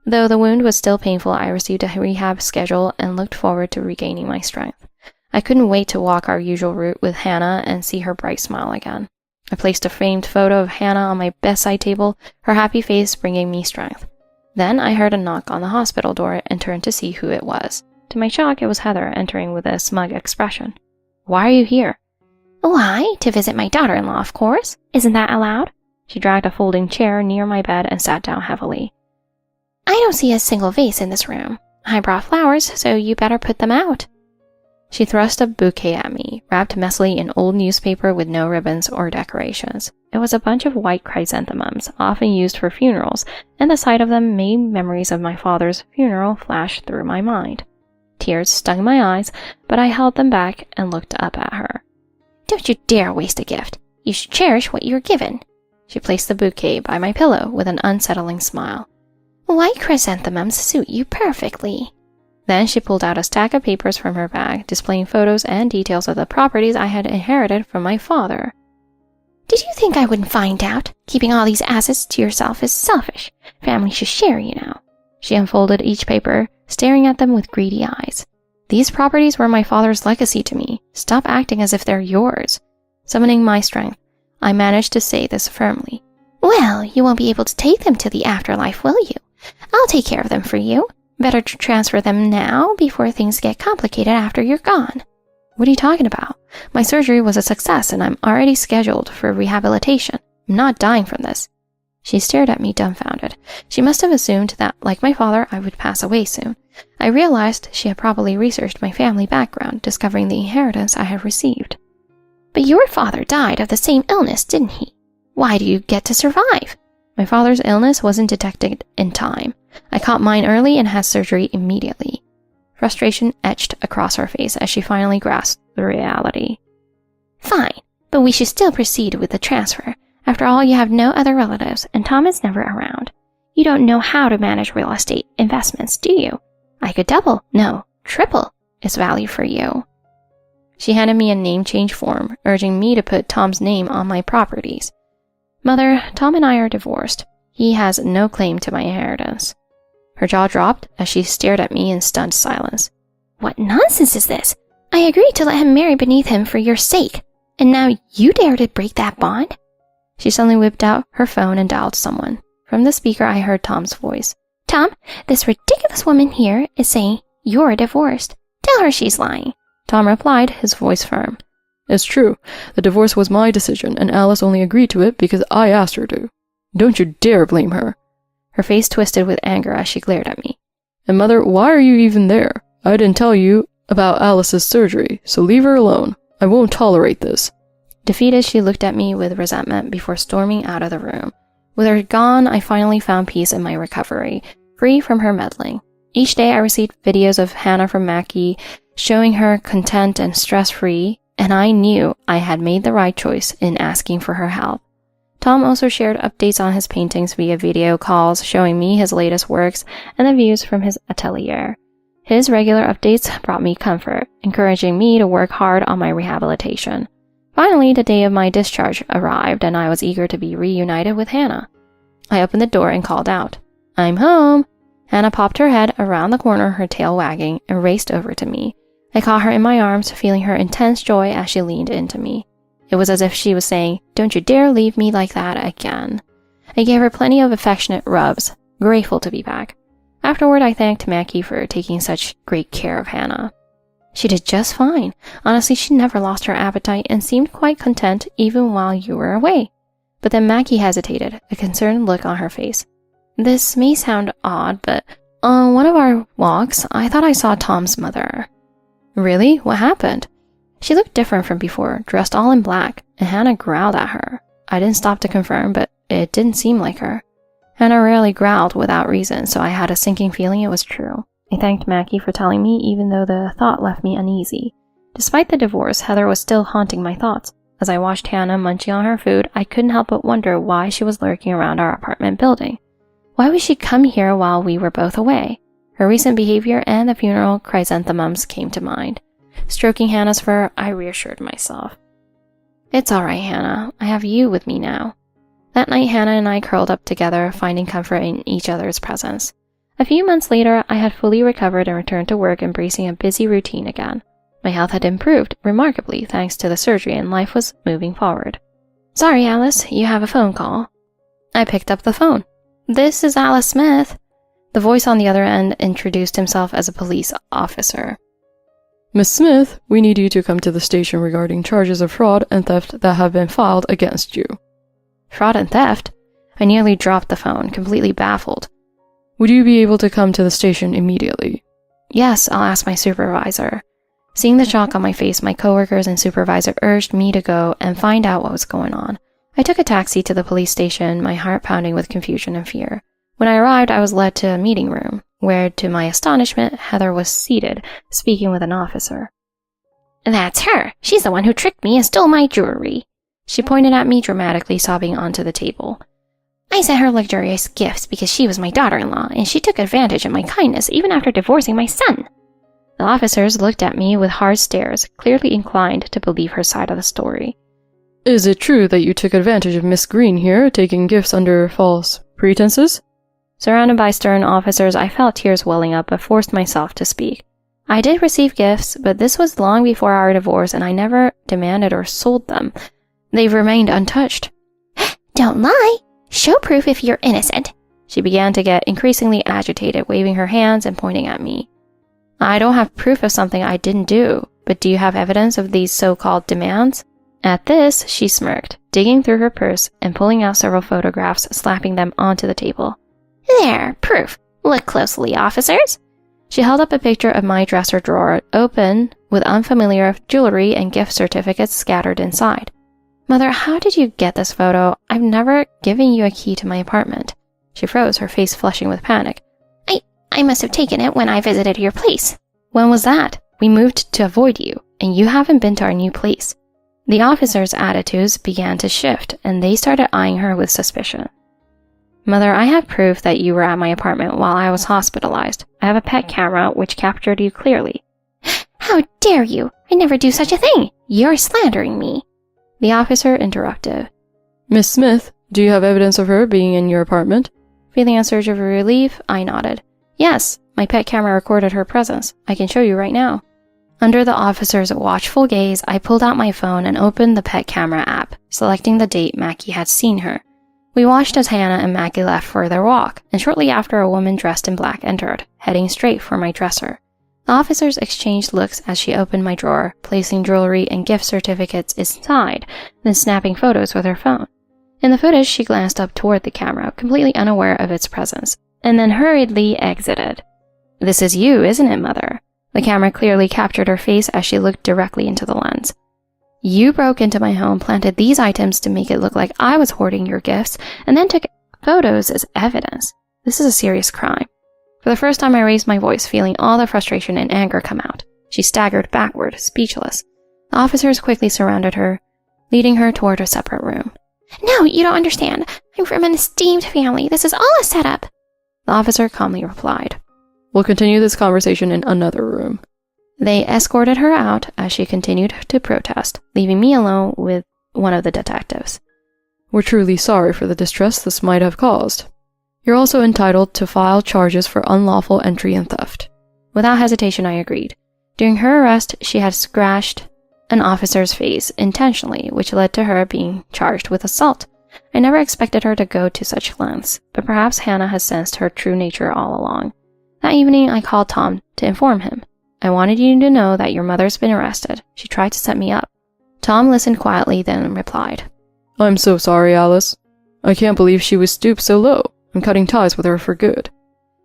Though the wound was still painful, I received a rehab schedule and looked forward to regaining my strength. I couldn't wait to walk our usual route with Hannah and see her bright smile again. I placed a framed photo of Hannah on my bedside table, her happy face bringing me strength. Then I heard a knock on the hospital door and turned to see who it was. To my shock, it was Heather entering with a smug expression. "Why are you here?" "Why, to visit my daughter-in-law, of course. Isn't that allowed?" She dragged a folding chair near my bed and sat down heavily. "I don't see a single vase in this room. I brought flowers, so you better put them out." She thrust a bouquet at me, wrapped messily in old newspaper with no ribbons or decorations. It was a bunch of white chrysanthemums, often used for funerals, and the sight of them made memories of my father's funeral flash through my mind. Tears stung my eyes, but I held them back and looked up at her. "Don't you dare waste a gift. You should cherish what you're given." She placed the bouquet by my pillow with an unsettling smile. "White chrysanthemums suit you perfectly." Then she pulled out a stack of papers from her bag, displaying photos and details of the properties I had inherited from my father. "Did you think I wouldn't find out? Keeping all these assets to yourself is selfish. Family should share, you know." She unfolded each paper, staring at them with greedy eyes. "These properties were my father's legacy to me. Stop acting as if they're yours." Summoning my strength, I managed to say this firmly. "Well, you won't be able to take them to the afterlife, will you? I'll take care of them for you. Better to transfer them now before things get complicated after you're gone." "What are you talking about? My surgery was a success and I'm already scheduled for rehabilitation. I'm not dying from this." She stared at me dumbfounded. She must have assumed that, like my father, I would pass away soon. I realized she had probably researched my family background, discovering the inheritance I had received. "But your father died of the same illness, didn't he? Why do you get to survive?" My father's illness wasn't detected in time. I caught mine early and had surgery immediately. Frustration etched across her face as she finally grasped the reality. "Fine, but we should still proceed with the transfer. After all, you have no other relatives, and Tom is never around. You don't know how to manage real estate investments, do you? I could double, no, triple its value for you." She handed me a name change form, urging me to put Tom's name on my properties. "Mother, Tom and I are divorced. He has no claim to my inheritance." Her jaw dropped as she stared at me in stunned silence. "What nonsense is this? I agreed to let him marry beneath him for your sake, and now you dare to break that bond?" She suddenly whipped out her phone and dialed someone. From the speaker, I heard Tom's voice. "Tom, this ridiculous woman here is saying you're divorced. Tell her she's lying." Tom replied, his voice firm. "It's true. The divorce was my decision, and Alice only agreed to it because I asked her to. Don't you dare blame her." Her face twisted with anger as she glared at me. "And Mother, why are you even there? I didn't tell you about Alice's surgery, so leave her alone. I won't tolerate this." Defeated, she looked at me with resentment before storming out of the room. With her gone, I finally found peace in my recovery, free from her meddling. Each day I received videos of Hannah from Mackie, showing her content and stress-free, and I knew I had made the right choice in asking for her help. Tom also shared updates on his paintings via video calls, showing me his latest works and the views from his atelier. His regular updates brought me comfort, encouraging me to work hard on my rehabilitation. Finally, the day of my discharge arrived, and I was eager to be reunited with Hannah. I opened the door and called out, "I'm home!" Hannah popped her head around the corner, her tail wagging, and raced over to me. I caught her in my arms, feeling her intense joy as she leaned into me. It was as if she was saying, "Don't you dare leave me like that again." I gave her plenty of affectionate rubs, grateful to be back. Afterward, I thanked Mackie for taking such great care of Hannah. She did just fine. Honestly, she never lost her appetite and seemed quite content even while you were away. But then Mackie hesitated, a concerned look on her face. "This may sound odd, but on one of our walks, I thought I saw Tom's mother." "Really? What happened?" She looked different from before, dressed all in black, and Hannah growled at her. I didn't stop to confirm, but it didn't seem like her. Hannah rarely growled without reason, so I had a sinking feeling it was true. I thanked Mackie for telling me, even though the thought left me uneasy. Despite the divorce, Heather was still haunting my thoughts. As I watched Hannah munching on her food, I couldn't help but wonder why she was lurking around our apartment building. Why would she come here while we were both away? Her recent behavior and the funeral chrysanthemums came to mind. Stroking Hannah's fur, I reassured myself. It's all right, Hannah. I have you with me now. That night, Hannah and I curled up together, finding comfort in each other's presence. A few months later, I had fully recovered and returned to work, embracing a busy routine again. My health had improved remarkably thanks to the surgery, and life was moving forward. Sorry, Alice, you have a phone call. I picked up the phone. This is Alice Smith. The voice on the other end introduced himself as a police officer. Miss Smith, we need you to come to the station regarding charges of fraud and theft that have been filed against you. Fraud and theft? I nearly dropped the phone, completely baffled. Would you be able to come to the station immediately? Yes, I'll ask my supervisor. Seeing the shock on my face, my coworkers and supervisor urged me to go and find out what was going on. I took a taxi to the police station, my heart pounding with confusion and fear. When I arrived, I was led to a meeting room, where, to my astonishment, Heather was seated, speaking with an officer. That's her. She's the one who tricked me and stole my jewelry. She pointed at me, dramatically sobbing onto the table. I sent her luxurious gifts because she was my daughter-in-law, and she took advantage of my kindness even after divorcing my son. The officers looked at me with hard stares, clearly inclined to believe her side of the story. Is it true that you took advantage of Miss Green here, taking gifts under false pretenses? Surrounded by stern officers, I felt tears welling up but forced myself to speak. I did receive gifts, but this was long before our divorce, and I never demanded or sold them. They've remained untouched. Don't lie! Show proof if you're innocent. She began to get increasingly agitated, waving her hands and pointing at me. I don't have proof of something I didn't do, but do you have evidence of these so-called demands? At this, she smirked, digging through her purse and pulling out several photographs, slapping them onto the table. There, proof. Look closely, officers. She held up a picture of my dresser drawer, open, with unfamiliar jewelry and gift certificates scattered inside. Mother, how did you get this photo? I've never given you a key to my apartment. She froze, her face flushing with panic. I must have taken it when I visited your place. When was that? We moved to avoid you, and you haven't been to our new place. The officers' attitudes began to shift, and they started eyeing her with suspicion. Mother, I have proof that you were at my apartment while I was hospitalized. I have a pet camera which captured you clearly. How dare you? I never do such a thing. You're slandering me. The officer interrupted. Miss Smith, do you have evidence of her being in your apartment? Feeling a surge of relief, I nodded. Yes, my pet camera recorded her presence. I can show you right now. Under the officer's watchful gaze, I pulled out my phone and opened the pet camera app, selecting the date Mackie had seen her. We watched as Hannah and Mackie left for their walk, and shortly after a woman dressed in black entered, heading straight for my dresser. The officers exchanged looks as she opened my drawer, placing jewelry and gift certificates inside, then snapping photos with her phone. In the footage, she glanced up toward the camera, completely unaware of its presence, and then hurriedly exited. This is you, isn't it, Mother? The camera clearly captured her face as she looked directly into the lens. You broke into my home, planted these items to make it look like I was hoarding your gifts, and then took photos as evidence. This is a serious crime. For the first time, I raised my voice, feeling all the frustration and anger come out. She staggered backward, speechless. The officers quickly surrounded her, leading her toward a separate room. No, you don't understand. I'm from an esteemed family. This is all a setup. The officer calmly replied. We'll continue this conversation in another room. They escorted her out as she continued to protest, leaving me alone with one of the detectives. We're truly sorry for the distress this might have caused. You're also entitled to file charges for unlawful entry and theft. Without hesitation, I agreed. During her arrest, she had scratched an officer's face intentionally, which led to her being charged with assault. I never expected her to go to such lengths, but perhaps Hannah has sensed her true nature all along. That evening, I called Tom to inform him. I wanted you to know that your mother's been arrested. She tried to set me up. Tom listened quietly, then replied. I'm so sorry, Alice. I can't believe she would stoop so low. I'm cutting ties with her for good.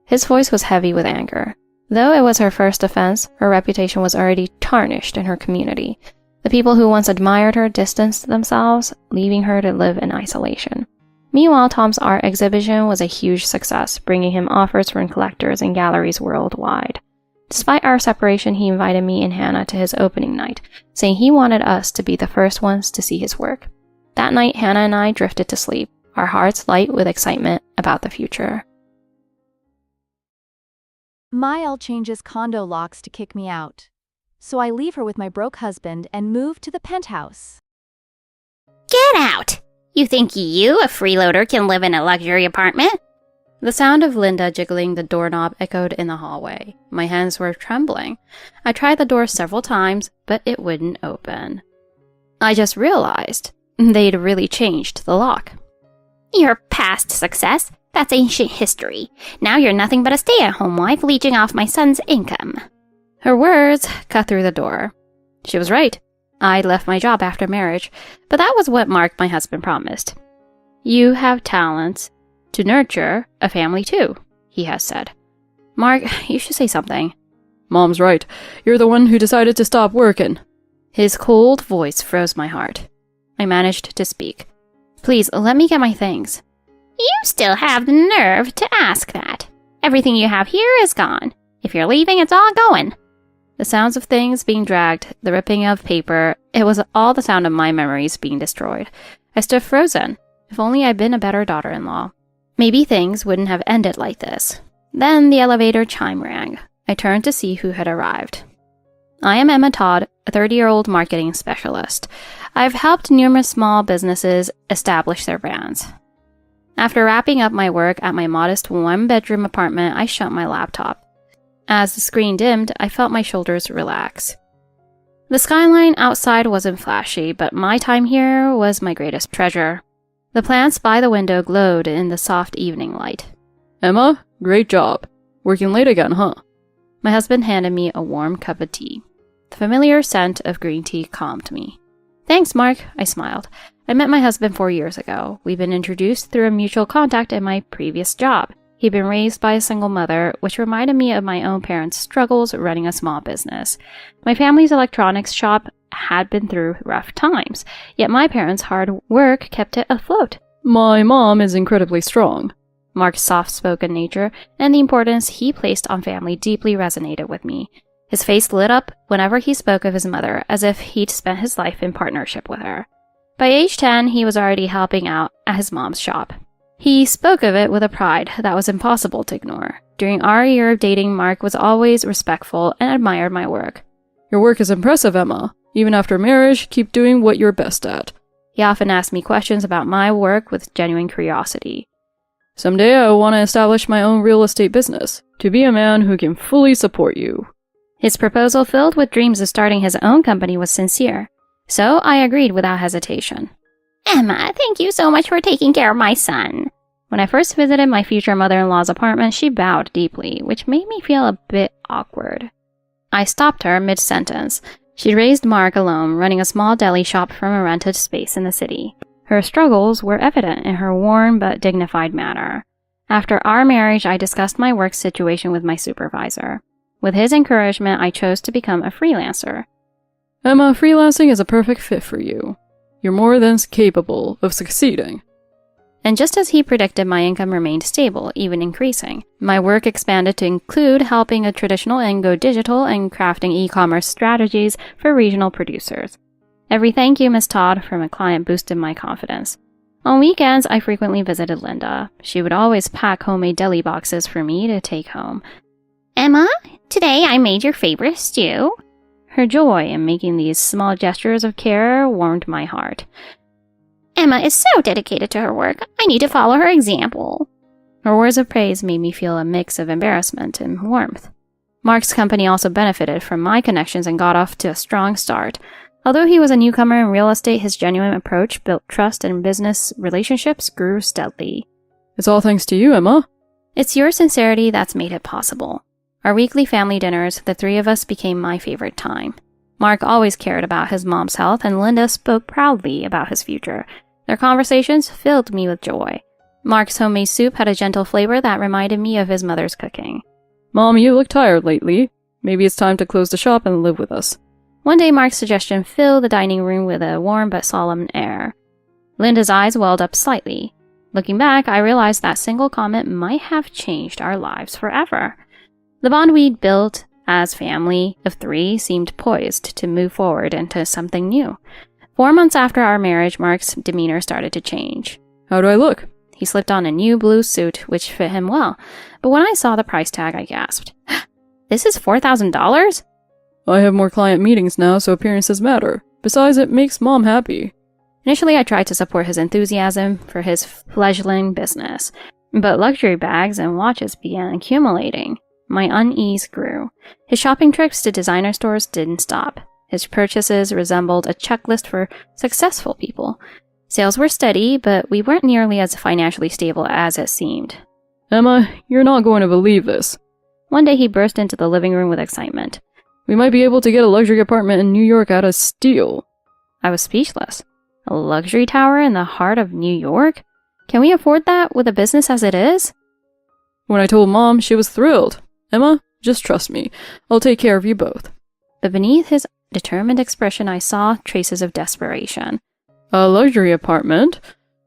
His voice was heavy with anger. Though it was her first offense, her reputation was already tarnished in her community. The people who once admired her distanced themselves, leaving her to live in isolation. Meanwhile, Tom's art exhibition was a huge success, bringing him offers from collectors and galleries worldwide. Despite our separation, he invited me and Hannah to his opening night, saying he wanted us to be the first ones to see his work. That night, Hannah and I drifted to sleep, our hearts light with excitement about the future. Mael changes condo locks to kick me out. So I leave her with my broke husband and move to the penthouse. Get out! You think you, a freeloader, can live in a luxury apartment? The sound of Linda jiggling the doorknob echoed in the hallway. My hands were trembling. I tried the door several times, but it wouldn't open. I just realized they'd really changed the lock. Your past success? That's ancient history. Now you're nothing but a stay-at-home wife leeching off my son's income. Her words cut through the door. She was right. I'd left my job after marriage, but that was what Mark, my husband, promised. You have talents to nurture a family too, he has said. Mark, you should say something. Mom's right. You're the one who decided to stop working. His cold voice froze my heart. I managed to speak. Please, let me get my things. You still have the nerve to ask that. Everything you have here is gone. If you're leaving, it's all going. The sounds of things being dragged, the ripping of paper, it was all the sound of my memories being destroyed. I stood frozen. If only I'd been a better daughter-in-law. Maybe things wouldn't have ended like this. Then the elevator chime rang. I turned to see who had arrived. I am Emma Todd, a 30-year-old marketing specialist. I've helped numerous small businesses establish their brands. After wrapping up my work at my modest one-bedroom apartment, I shut my laptop. As the screen dimmed, I felt my shoulders relax. The skyline outside wasn't flashy, but my time here was my greatest treasure. The plants by the window glowed in the soft evening light. Emma, great job. Working late again, huh? My husband handed me a warm cup of tea. The familiar scent of green tea calmed me. Thanks, Mark, I smiled. I met my husband 4 years ago. We've been introduced through a mutual contact in my previous job. He'd been raised by a single mother, which reminded me of my own parents' struggles running a small business. My family's electronics shop had been through rough times, yet my parents' hard work kept it afloat. My mom is incredibly strong. Mark's soft-spoken nature and the importance he placed on family deeply resonated with me. His face lit up whenever he spoke of his mother, as if he'd spent his life in partnership with her. By age 10, he was already helping out at his mom's shop. He spoke of it with a pride that was impossible to ignore. During our year of dating, Mark was always respectful and admired my work. Your work is impressive, Emma. Even after marriage, keep doing what you're best at. He often asked me questions about my work with genuine curiosity. Someday I want to establish my own real estate business, to be a man who can fully support you. His proposal, filled with dreams of starting his own company, was sincere. So I agreed without hesitation. Emma, thank you so much for taking care of my son. When I first visited my future mother-in-law's apartment, she bowed deeply, which made me feel a bit awkward. I stopped her mid-sentence. She'd raised Mark alone, running a small deli shop from a rented space in the city. Her struggles were evident in her warm but dignified manner. After our marriage, I discussed my work situation with my supervisor. With his encouragement, I chose to become a freelancer. Emma, freelancing is a perfect fit for you. You're more than capable of succeeding. And just as he predicted, my income remained stable, even increasing. My work expanded to include helping a traditional and go digital and crafting e-commerce strategies for regional producers. Every thank you, Miss Todd, from a client boosted my confidence. On weekends, I frequently visited Linda. She would always pack homemade deli boxes for me to take home. Emma, today I made your favorite stew. Her joy in making these small gestures of care warmed my heart. Emma is so dedicated to her work. I need to follow her example. Her words of praise made me feel a mix of embarrassment and warmth. Mark's company also benefited from my connections and got off to a strong start. Although he was a newcomer in real estate, his genuine approach built trust and business relationships grew steadily. It's all thanks to you, Emma. It's your sincerity that's made it possible. Our weekly family dinners, the three of us, became my favorite time. Mark always cared about his mom's health, and Linda spoke proudly about his future. Their conversations filled me with joy. Mark's homemade soup had a gentle flavor that reminded me of his mother's cooking. Mom, you look tired lately. Maybe it's time to close the shop and live with us. One day, Mark's suggestion filled the dining room with a warm but solemn air. Linda's eyes welled up slightly. Looking back, I realized that single comment might have changed our lives forever. The bond we'd built as family of 3 seemed poised to move forward into something new. 4 months after our marriage, Mark's demeanor started to change. How do I look? He slipped on a new blue suit, which fit him well, but when I saw the price tag, I gasped. This is $4,000? I have more client meetings now, so appearances matter. Besides, it makes Mom happy. Initially, I tried to support his enthusiasm for his fledgling business, but luxury bags and watches began accumulating. My unease grew. His shopping trips to designer stores didn't stop. His purchases resembled a checklist for successful people. Sales were steady, but we weren't nearly as financially stable as it seemed. Emma, you're not going to believe this. One day he burst into the living room with excitement. We might be able to get a luxury apartment in New York out of steal. I was speechless. A luxury tower in the heart of New York? Can we afford that with a business as it is? When I told Mom, she was thrilled. Emma, just trust me. I'll take care of you both. But beneath his determined expression, I saw traces of desperation. A luxury apartment?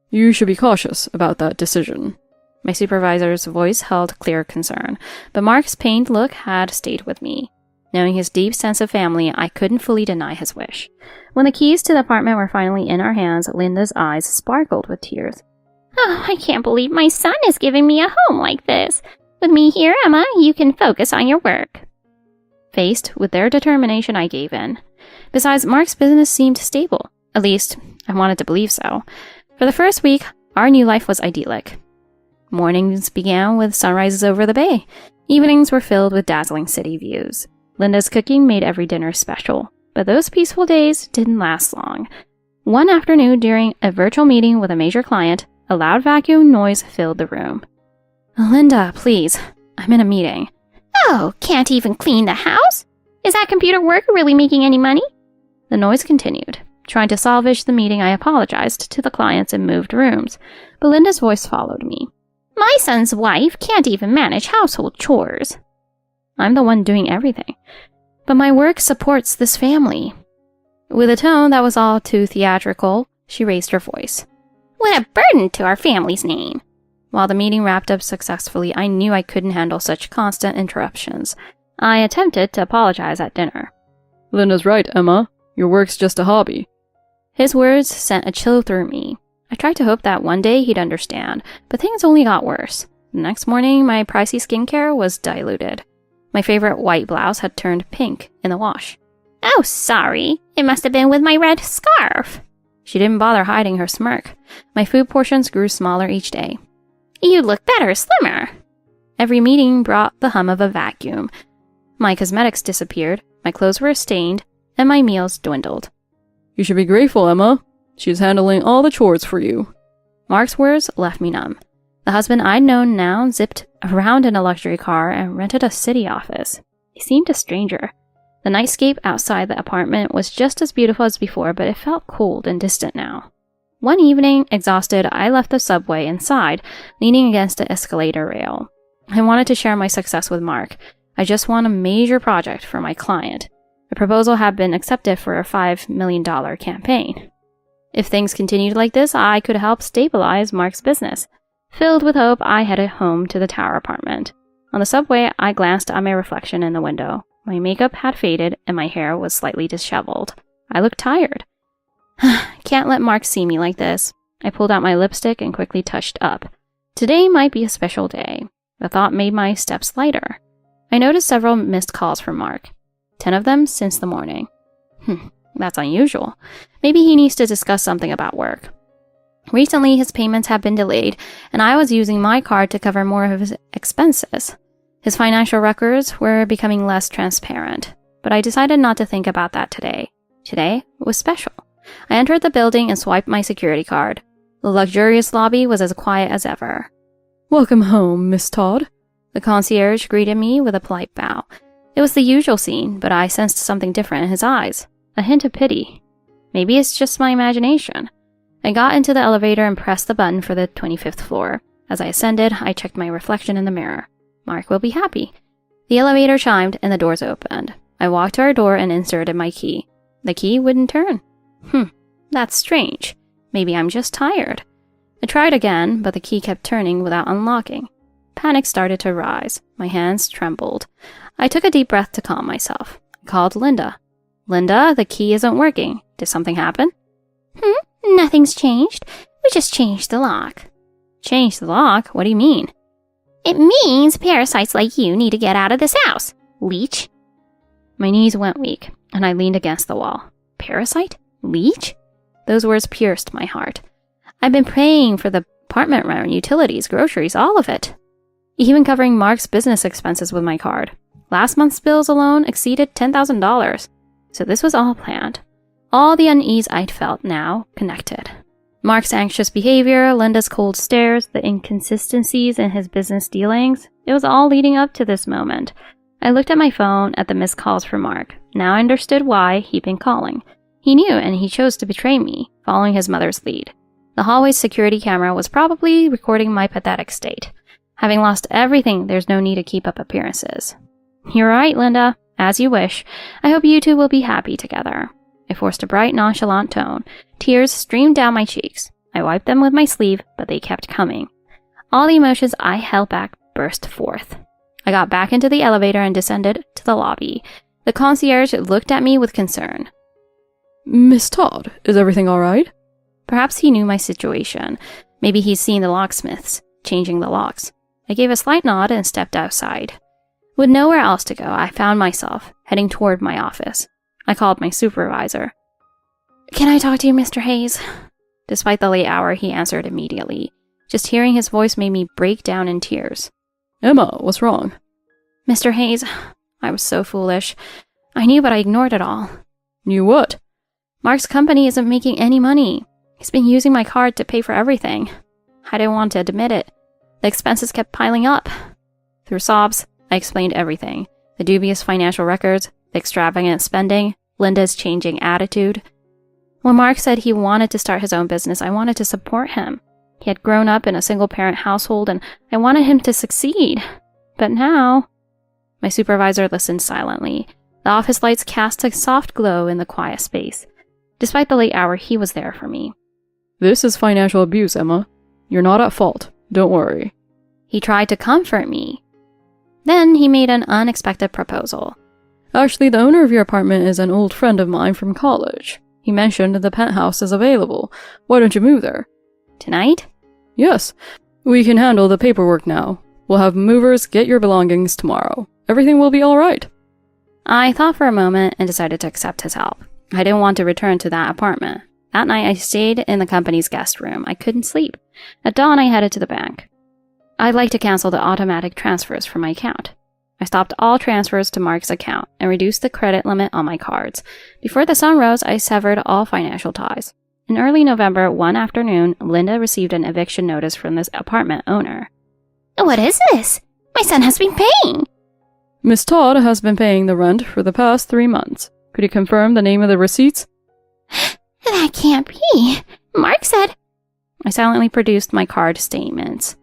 You should be cautious about that decision. My supervisor's voice held clear concern, but Mark's pained look had stayed with me. Knowing his deep sense of family, I couldn't fully deny his wish. When the keys to the apartment were finally in our hands, Linda's eyes sparkled with tears. Oh, I can't believe my son is giving me a home like this. With me here, Emma, you can focus on your work. Faced with their determination, I gave in. Besides, Mark's business seemed stable. At least, I wanted to believe so. For the first week, our new life was idyllic. Mornings began with sunrises over the bay. Evenings were filled with dazzling city views. Linda's cooking made every dinner special, but those peaceful days didn't last long. One afternoon, during a virtual meeting with a major client, a loud vacuum noise filled the room. Linda, please, I'm in a meeting. Oh, can't even clean the house? Is that computer work really making any money? The noise continued. Trying to salvage the meeting, I apologized to the clients and moved rooms, but Linda's voice followed me. My son's wife can't even manage household chores. I'm the one doing everything, but my work supports this family. With a tone that was all too theatrical, she raised her voice. What a burden to our family's name. While the meeting wrapped up successfully, I knew I couldn't handle such constant interruptions. I attempted to apologize at dinner. Linda's right, Emma. Your work's just a hobby. His words sent a chill through me. I tried to hope that one day he'd understand, but things only got worse. The next morning, my pricey skincare was diluted. My favorite white blouse had turned pink in the wash. Oh, sorry. It must have been with my red scarf. She didn't bother hiding her smirk. My food portions grew smaller each day. You look better, slimmer. Every meeting brought the hum of a vacuum. My cosmetics disappeared, my clothes were stained, and my meals dwindled. You should be grateful, Emma. She's handling all the chores for you. Mark's words left me numb. The husband I'd known now zipped around in a luxury car and rented a city office. He seemed a stranger. The nightscape outside the apartment was just as beautiful as before, but it felt cold and distant now. One evening, exhausted, I left the subway and sighed, leaning against the escalator rail. I wanted to share my success with Mark. I just won a major project for my client. The proposal had been accepted for a $5 million campaign. If things continued like this, I could help stabilize Mark's business. Filled with hope, I headed home to the tower apartment. On the subway, I glanced at my reflection in the window. My makeup had faded and my hair was slightly disheveled. I looked tired. Can't let Mark see me like this. I pulled out my lipstick and quickly touched up. Today might be a special day. The thought made my steps lighter. I noticed several missed calls from Mark. 10 of them since the morning. That's unusual. Maybe he needs to discuss something about work. Recently, his payments have been delayed, and I was using my card to cover more of his expenses. His financial records were becoming less transparent, but I decided not to think about that today. Today was special. I entered the building and swiped my security card. The luxurious lobby was as quiet as ever. Welcome home, Miss Todd. The concierge greeted me with a polite bow. It was the usual scene, but I sensed something different in his eyes. A hint of pity. Maybe it's just my imagination. I got into the elevator and pressed the button for the 25th floor. As I ascended, I checked my reflection in the mirror. Mark will be happy. The elevator chimed and the doors opened. I walked to our door and inserted my key. The key wouldn't turn. That's strange. Maybe I'm just tired. I tried again, but the key kept turning without unlocking. Panic started to rise. My hands trembled. I took a deep breath to calm myself. I called Linda. Linda, the key isn't working. Did something happen? Nothing's changed. We just changed the lock. Changed the lock? What do you mean? It means parasites like you need to get out of this house, leech. My knees went weak, and I leaned against the wall. Parasite? Leech? Those words pierced my heart. I've been paying for the apartment rent, utilities, groceries, all of it. Even covering Mark's business expenses with my card. Last month's bills alone exceeded $10,000. So this was all planned. All the unease I'd felt now connected. Mark's anxious behavior, Linda's cold stares, the inconsistencies in his business dealings. It was all leading up to this moment. I looked at my phone at the missed calls from Mark. Now I understood why he'd been calling. He knew, and he chose to betray me, following his mother's lead. The hallway's security camera was probably recording my pathetic state. Having lost everything, there's no need to keep up appearances. You're right, Linda. As you wish. I hope you two will be happy together. I forced a bright, nonchalant tone. Tears streamed down my cheeks. I wiped them with my sleeve, but they kept coming. All the emotions I held back burst forth. I got back into the elevator and descended to the lobby. The concierge looked at me with concern. Miss Todd, is everything all right? Perhaps he knew my situation. Maybe he's seen the locksmiths changing the locks. I gave a slight nod and stepped outside. With nowhere else to go, I found myself heading toward my office. I called my supervisor. Can I talk to you, Mr. Hayes? Despite the late hour, he answered immediately. Just hearing his voice made me break down in tears. Emma, what's wrong? Mr. Hayes, I was so foolish. I knew, but I ignored it all. Knew what? Mark's company isn't making any money. He's been using my card to pay for everything. I didn't want to admit it. The expenses kept piling up. Through sobs, I explained everything. The dubious financial records, the extravagant spending, Linda's changing attitude. When Mark said he wanted to start his own business, I wanted to support him. He had grown up in a single-parent household, and I wanted him to succeed. But now... My supervisor listened silently. The office lights cast a soft glow in the quiet space. Despite the late hour, he was there for me. This is financial abuse, Emma. You're not at fault. Don't worry. He tried to comfort me. Then he made an unexpected proposal. Actually, the owner of your apartment is an old friend of mine from college. He mentioned the penthouse is available. Why don't you move there? Tonight? Yes. We can handle the paperwork now. We'll have movers get your belongings tomorrow. Everything will be all right. I thought for a moment and decided to accept his help. I didn't want to return to that apartment. That night, I stayed in the company's guest room. I couldn't sleep. At dawn, I headed to the bank. I'd like to cancel the automatic transfers from my account. I stopped all transfers to Mark's account and reduced the credit limit on my cards. Before the sun rose, I severed all financial ties. In early November, one afternoon, Linda received an eviction notice from this apartment owner. What is this? My son has been paying. Miss Todd has been paying the rent for the past 3 months. Could you confirm the name of the receipts? That can't be. Mark said... I silently produced my card statements.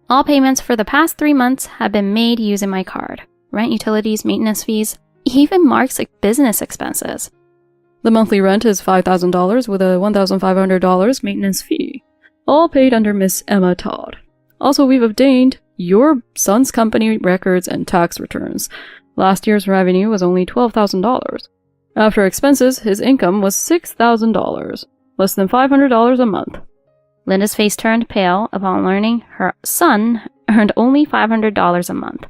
All payments for the past 3 months have been made using my card. Rent, utilities, maintenance fees, even Mark's business expenses. The monthly rent is $5,000 with a $1,500 maintenance fee. All paid under Miss Emma Todd. Also, we've obtained your son's company records and tax returns. Last year's revenue was only $12,000. After expenses, his income was $6,000, less than $500 a month. Linda's face turned pale upon learning her son earned only $500 a month.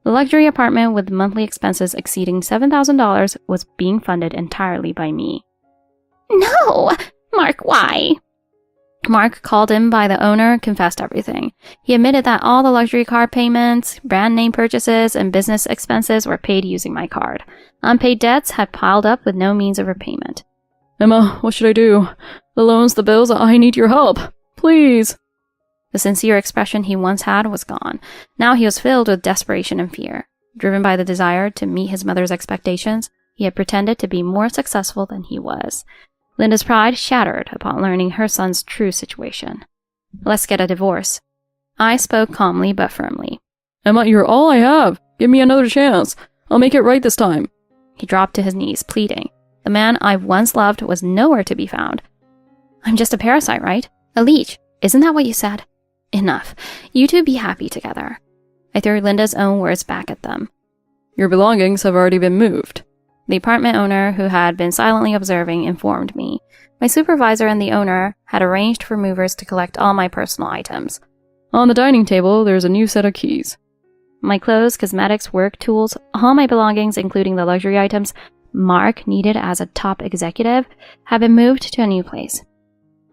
The luxury apartment with monthly expenses exceeding $7,000 was being funded entirely by me. No! Mark, why? Mark, called in by the owner, confessed everything. He admitted that all the luxury car payments, brand name purchases, and business expenses were paid using my card. Unpaid debts had piled up with no means of repayment. Emma, what should I do? The loans, the bills, I need your help. Please. The sincere expression he once had was gone. Now he was filled with desperation and fear. Driven by the desire to meet his mother's expectations, he had pretended to be more successful than he was. Linda's pride shattered upon learning her son's true situation. Let's get a divorce. I spoke calmly but firmly. Emma, you're all I have. Give me another chance. I'll make it right this time. He dropped to his knees, pleading. The man I once loved was nowhere to be found. I'm just a parasite, right? A leech. Isn't that what you said? Enough. You two be happy together. I threw Linda's own words back at them. Your belongings have already been moved. The apartment owner, who had been silently observing, informed me. My supervisor and the owner had arranged for movers to collect all my personal items. On the dining table, there's a new set of keys. My clothes, cosmetics, work tools, all my belongings, including the luxury items Mark needed as a top executive, have been moved to a new place.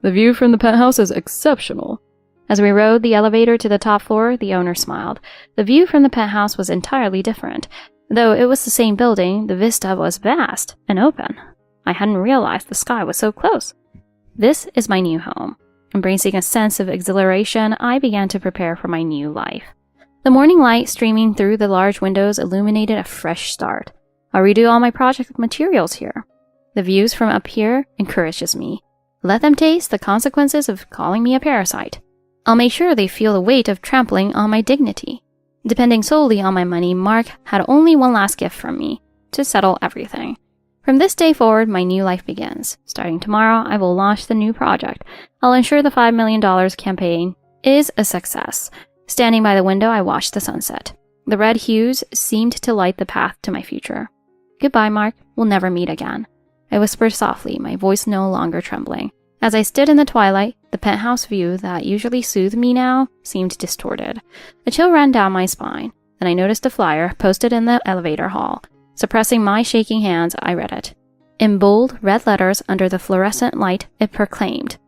The view from the penthouse is exceptional. As we rode the elevator to the top floor, the owner smiled. The view from the penthouse was entirely different. Though it was the same building, the vista was vast and open. I hadn't realized the sky was so close. This is my new home. Embracing a sense of exhilaration, I began to prepare for my new life. The morning light streaming through the large windows illuminated a fresh start. I'll redo all my project materials here. The views from up here encourages me. Let them taste the consequences of calling me a parasite. I'll make sure they feel the weight of trampling on my dignity. Depending solely on my money, Mark had only one last gift from me, to settle everything. From this day forward, my new life begins. Starting tomorrow, I will launch the new project. I'll ensure the $5 million campaign is a success. Standing by the window, I watched the sunset. The red hues seemed to light the path to my future. Goodbye, Mark. We'll never meet again. I whispered softly, my voice no longer trembling. As I stood in the twilight, the penthouse view that usually soothed me now seemed distorted. A chill ran down my spine. Then I noticed a flyer posted in the elevator hall. Suppressing my shaking hands, I read it. In bold red letters under the fluorescent light, it proclaimed,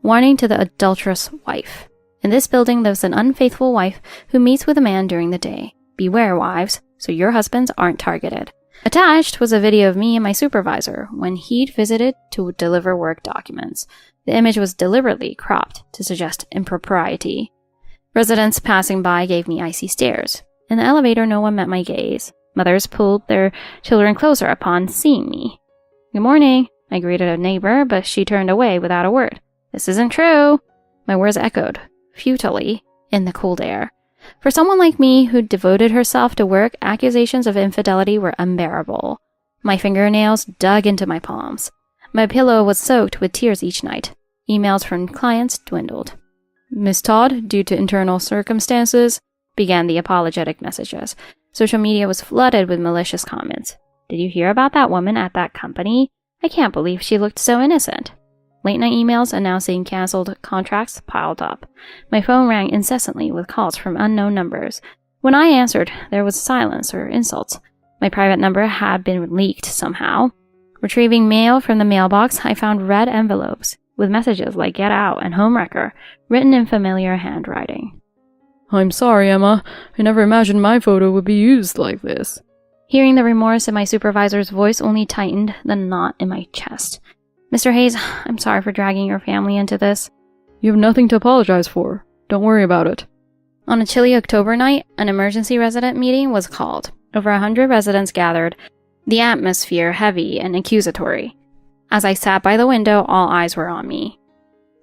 "Warning to the adulterous wife. In this building lives an unfaithful wife who meets with a man during the day. Beware, wives, so your husbands aren't targeted." Attached was a video of me and my supervisor when he'd visited to deliver work documents. The image was deliberately cropped to suggest impropriety. Residents passing by gave me icy stares. In the elevator, no one met my gaze. Mothers pulled their children closer upon seeing me. "Good morning," I greeted a neighbor, but she turned away without a word. "This isn't true." My words echoed, futilely, in the cold air. For someone like me who devoted herself to work, accusations of infidelity were unbearable. My fingernails dug into my palms. My pillow was soaked with tears each night. Emails from clients dwindled. "Miss Todd, due to internal circumstances," began the apologetic messages. Social media was flooded with malicious comments. "Did you hear about that woman at that company? I can't believe she looked so innocent." Late-night emails announcing canceled contracts piled up. My phone rang incessantly with calls from unknown numbers. When I answered, there was silence or insults. My private number had been leaked somehow. Retrieving mail from the mailbox, I found red envelopes with messages like "Get Out" and "Homewrecker" written in familiar handwriting. "I'm sorry, Emma. I never imagined my photo would be used like this." Hearing the remorse in my supervisor's voice only tightened the knot in my chest. "Mr. Hayes, I'm sorry for dragging your family into this." "You have nothing to apologize for. Don't worry about it." On a chilly October night, an emergency resident meeting was called. Over 100 residents gathered, the atmosphere heavy and accusatory. As I sat by the window, all eyes were on me.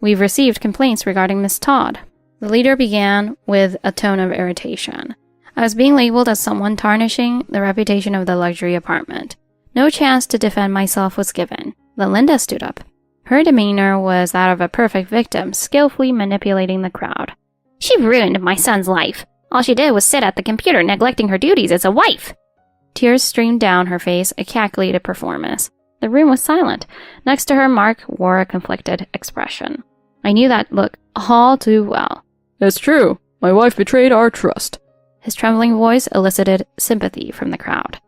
"We've received complaints regarding Miss Todd." The leader began with a tone of irritation. I was being labeled as someone tarnishing the reputation of the luxury apartment. No chance to defend myself was given. Then Linda stood up. Her demeanor was that of a perfect victim, skillfully manipulating the crowd. "She ruined my son's life. All she did was sit at the computer, neglecting her duties as a wife." Tears streamed down her face, a calculated performance. The room was silent. Next to her, Mark wore a conflicted expression. I knew that look all too well. "It's true. My wife betrayed our trust." His trembling voice elicited sympathy from the crowd.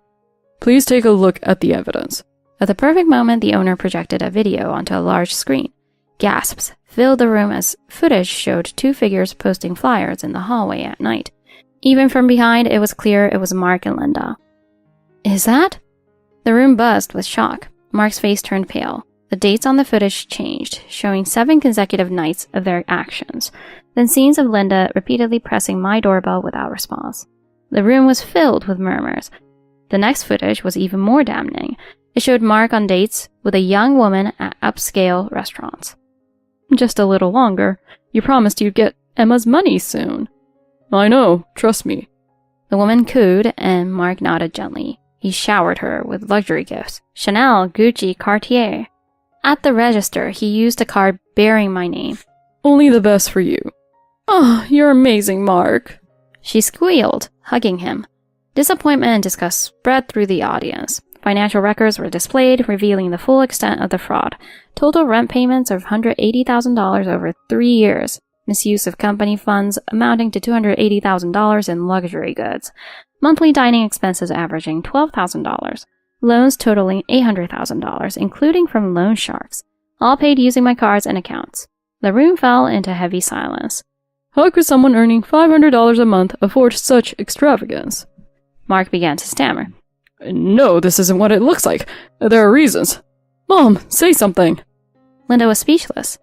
"Please take a look at the evidence." At the perfect moment, the owner projected a video onto a large screen. Gasps filled the room as footage showed two figures posting flyers in the hallway at night. Even from behind, it was clear it was Mark and Linda. "Is that?" The room buzzed with shock. Mark's face turned pale. The dates on the footage changed, showing 7 consecutive nights of their actions, then scenes of Linda repeatedly pressing my doorbell without response. The room was filled with murmurs. The next footage was even more damning. It showed Mark on dates with a young woman at upscale restaurants. "Just a little longer. You promised you'd get Emma's money soon." "I know, trust me." The woman cooed, and Mark nodded gently. He showered her with luxury gifts: Chanel, Gucci, Cartier. At the register, he used a card bearing my name. Only the best for you. Oh, you're amazing, Mark. She squealed, hugging him. Disappointment and disgust spread through the audience. Financial records were displayed, revealing the full extent of the fraud. Total rent payments of $180,000 over 3 years. Misuse of company funds amounting to $280,000 in luxury goods. Monthly dining expenses averaging $12,000. Loans totaling $800,000, including from loan sharks. All paid using my cards and accounts. The room fell into heavy silence. How could someone earning $500 a month afford such extravagance? Mark began to stammer. No, this isn't what it looks like. There are reasons. Mom, say something. Linda was speechless.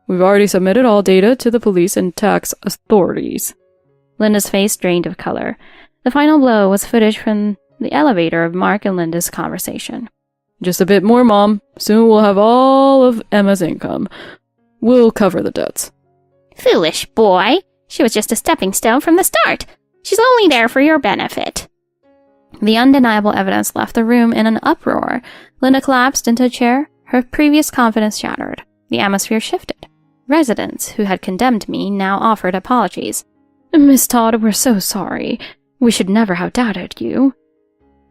We've already submitted all data to the police and tax authorities. Linda's face drained of color. The final blow was footage from the elevator of Mark and Linda's conversation. Just a bit more, Mom. Soon we'll have all of Emma's income. We'll cover the debts. Foolish boy. She was just a stepping stone from the start. She's only there for your benefit. The undeniable evidence left the room in an uproar. Linda collapsed into a chair, her previous confidence shattered. The atmosphere shifted. Residents who had condemned me now offered apologies. Miss Todd, we're so sorry. We should never have doubted you.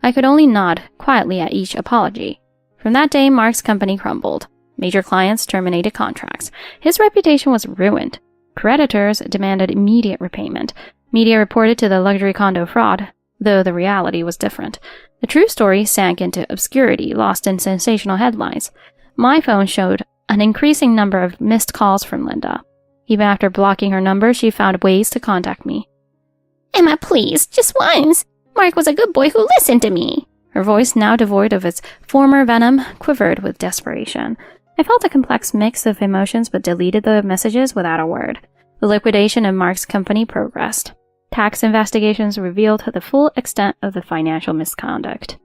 I could only nod quietly at each apology. From that day, Mark's company crumbled. Major clients terminated contracts. His reputation was ruined. Creditors demanded immediate repayment. Media reported to the luxury condo fraud, though the reality was different. The true story sank into obscurity, lost in sensational headlines. My phone showed an increasing number of missed calls from Linda. Even after blocking her number, she found ways to contact me. Emma, please, just once. Mark was a good boy who listened to me. Her voice, now devoid of its former venom, quivered with desperation. I felt a complex mix of emotions but deleted the messages without a word. The liquidation of Mark's company progressed. Tax investigations revealed the full extent of the financial misconduct.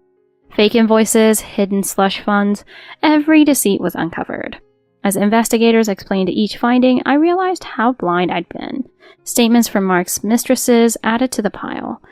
Fake invoices, hidden slush funds, every deceit was uncovered. As investigators explained each finding, I realized how blind I'd been. Statements from Mark's mistresses added to the pile.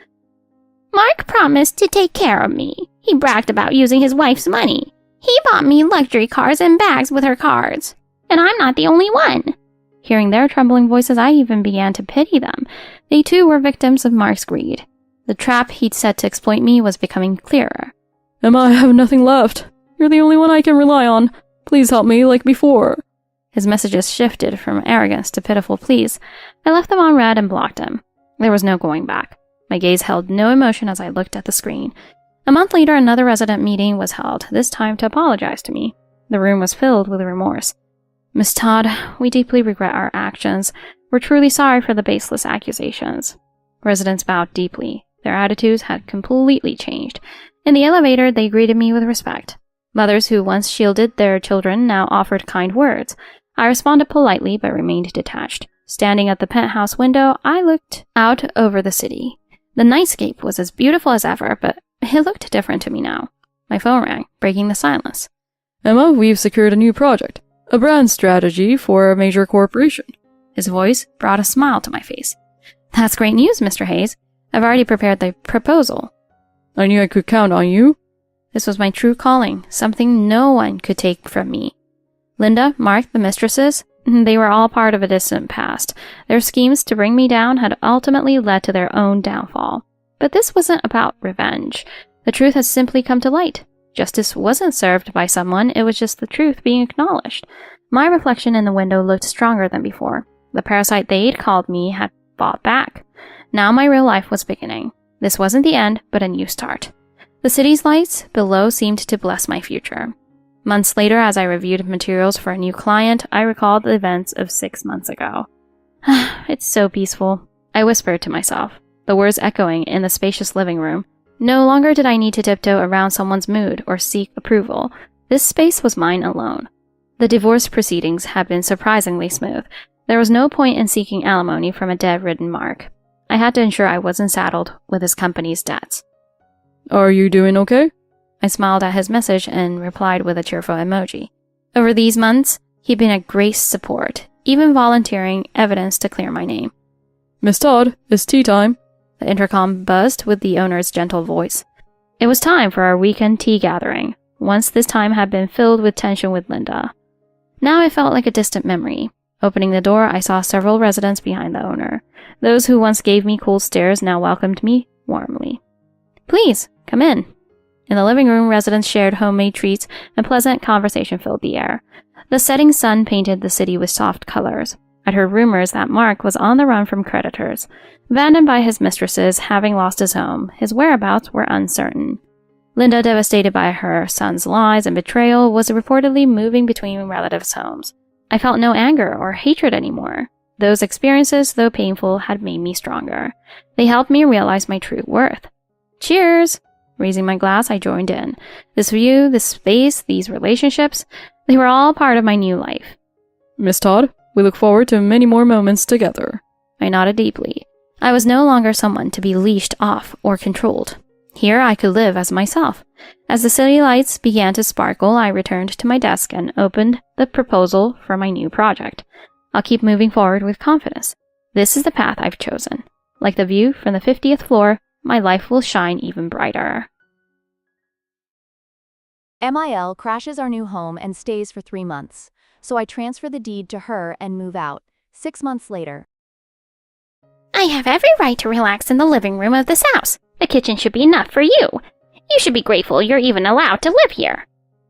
Mark promised to take care of me. He bragged about using his wife's money. He bought me luxury cars and bags with her cards. And I'm not the only one. Hearing their trembling voices, I even began to pity them. They too were victims of Mark's greed. The trap he'd set to exploit me was becoming clearer. Emma, I have nothing left. You're the only one I can rely on. Please help me like before. His messages shifted from arrogance to pitiful pleas. I left them on red and blocked him. There was no going back. My gaze held no emotion as I looked at the screen. A month later, another resident meeting was held, this time to apologize to me. The room was filled with remorse. Miss Todd, we deeply regret our actions. We're truly sorry for the baseless accusations. Residents bowed deeply. Their attitudes had completely changed. In the elevator, they greeted me with respect. Mothers who once shielded their children now offered kind words. I responded politely but remained detached. Standing at the penthouse window, I looked out over the city. The nightscape was as beautiful as ever, but it looked different to me now. My phone rang, breaking the silence. Emma, we've secured a new project. A brand strategy for a major corporation. His voice brought a smile to my face. That's great news, Mr. Hayes. I've already prepared the proposal. I knew I could count on you. This was my true calling, something no one could take from me. Linda, Mark, the mistresses, they were all part of a distant past. Their schemes to bring me down had ultimately led to their own downfall. But this wasn't about revenge. The truth had simply come to light. Justice wasn't served by someone, it was just the truth being acknowledged. My reflection in the window looked stronger than before. The parasite they'd called me had fought back. Now my real life was beginning. This wasn't the end, but a new start. The city's lights below seemed to bless my future. Months later, as I reviewed materials for a new client, I recalled the events of 6 months ago. It's so peaceful, I whispered to myself, the words echoing in the spacious living room. No longer did I need to tiptoe around someone's mood or seek approval. This space was mine alone. The divorce proceedings had been surprisingly smooth. There was no point in seeking alimony from a debt-ridden Mark. I had to ensure I wasn't saddled with his company's debts. Are you doing okay? I smiled at his message and replied with a cheerful emoji. Over these months, he'd been a great support, even volunteering evidence to clear my name. Miss Todd, it's tea time. The intercom buzzed with the owner's gentle voice. It was time for our weekend tea gathering. Once this time had been filled with tension with Linda. Now it felt like a distant memory. Opening the door, I saw several residents behind the owner. Those who once gave me cold stares now welcomed me warmly. "Please, come in." In the living room, residents shared homemade treats and pleasant conversation filled the air. The setting sun painted the city with soft colors. I'd heard rumors that Mark was on the run from creditors. Abandoned by his mistresses, having lost his home, his whereabouts were uncertain. Linda, devastated by her son's lies and betrayal, was reportedly moving between relatives' homes. I felt no anger or hatred anymore. Those experiences, though painful, had made me stronger. They helped me realize my true worth. Cheers! Raising my glass, I joined in. This view, this space, these relationships, they were all part of my new life. Miss Todd, we look forward to many more moments together. I nodded deeply. I was no longer someone to be leashed off or controlled. Here I could live as myself. As the city lights began to sparkle, I returned to my desk and opened the proposal for my new project. I'll keep moving forward with confidence. This is the path I've chosen. Like the view from the 50th floor, my life will shine even brighter. MIL crashes our new home and stays for 3 months, so I transfer the deed to her and move out. 6 months later. I have every right to relax in the living room of this house. The kitchen should be enough for you. You should be grateful you're even allowed to live here.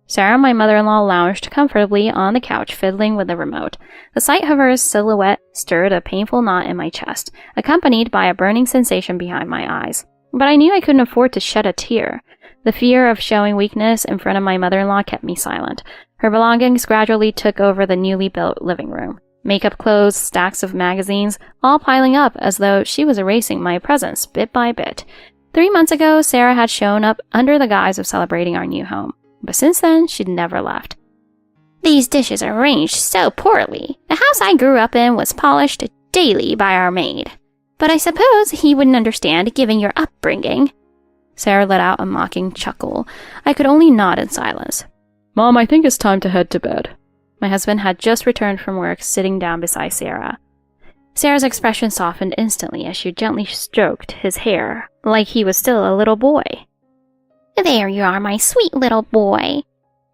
Sarah, my mother-in-law, lounged comfortably on the couch, fiddling with the remote. The sight of her silhouette stirred a painful knot in my chest, accompanied by a burning sensation behind my eyes. But I knew I couldn't afford to shed a tear. The fear of showing weakness in front of my mother-in-law kept me silent. Her belongings gradually took over the newly built living room. Makeup, clothes, stacks of magazines, all piling up as though she was erasing my presence bit by bit. 3 months ago, Sarah had shown up under the guise of celebrating our new home. But since then, she'd never left. These dishes are arranged so poorly. The house I grew up in was polished daily by our maid. But I suppose he wouldn't understand, given your upbringing. Sarah let out a mocking chuckle. I could only nod in silence. Mom, I think it's time to head to bed. My husband had just returned from work, sitting down beside Sarah. Sarah's expression softened instantly as she gently stroked his hair, like he was still a little boy. There you are, my sweet little boy.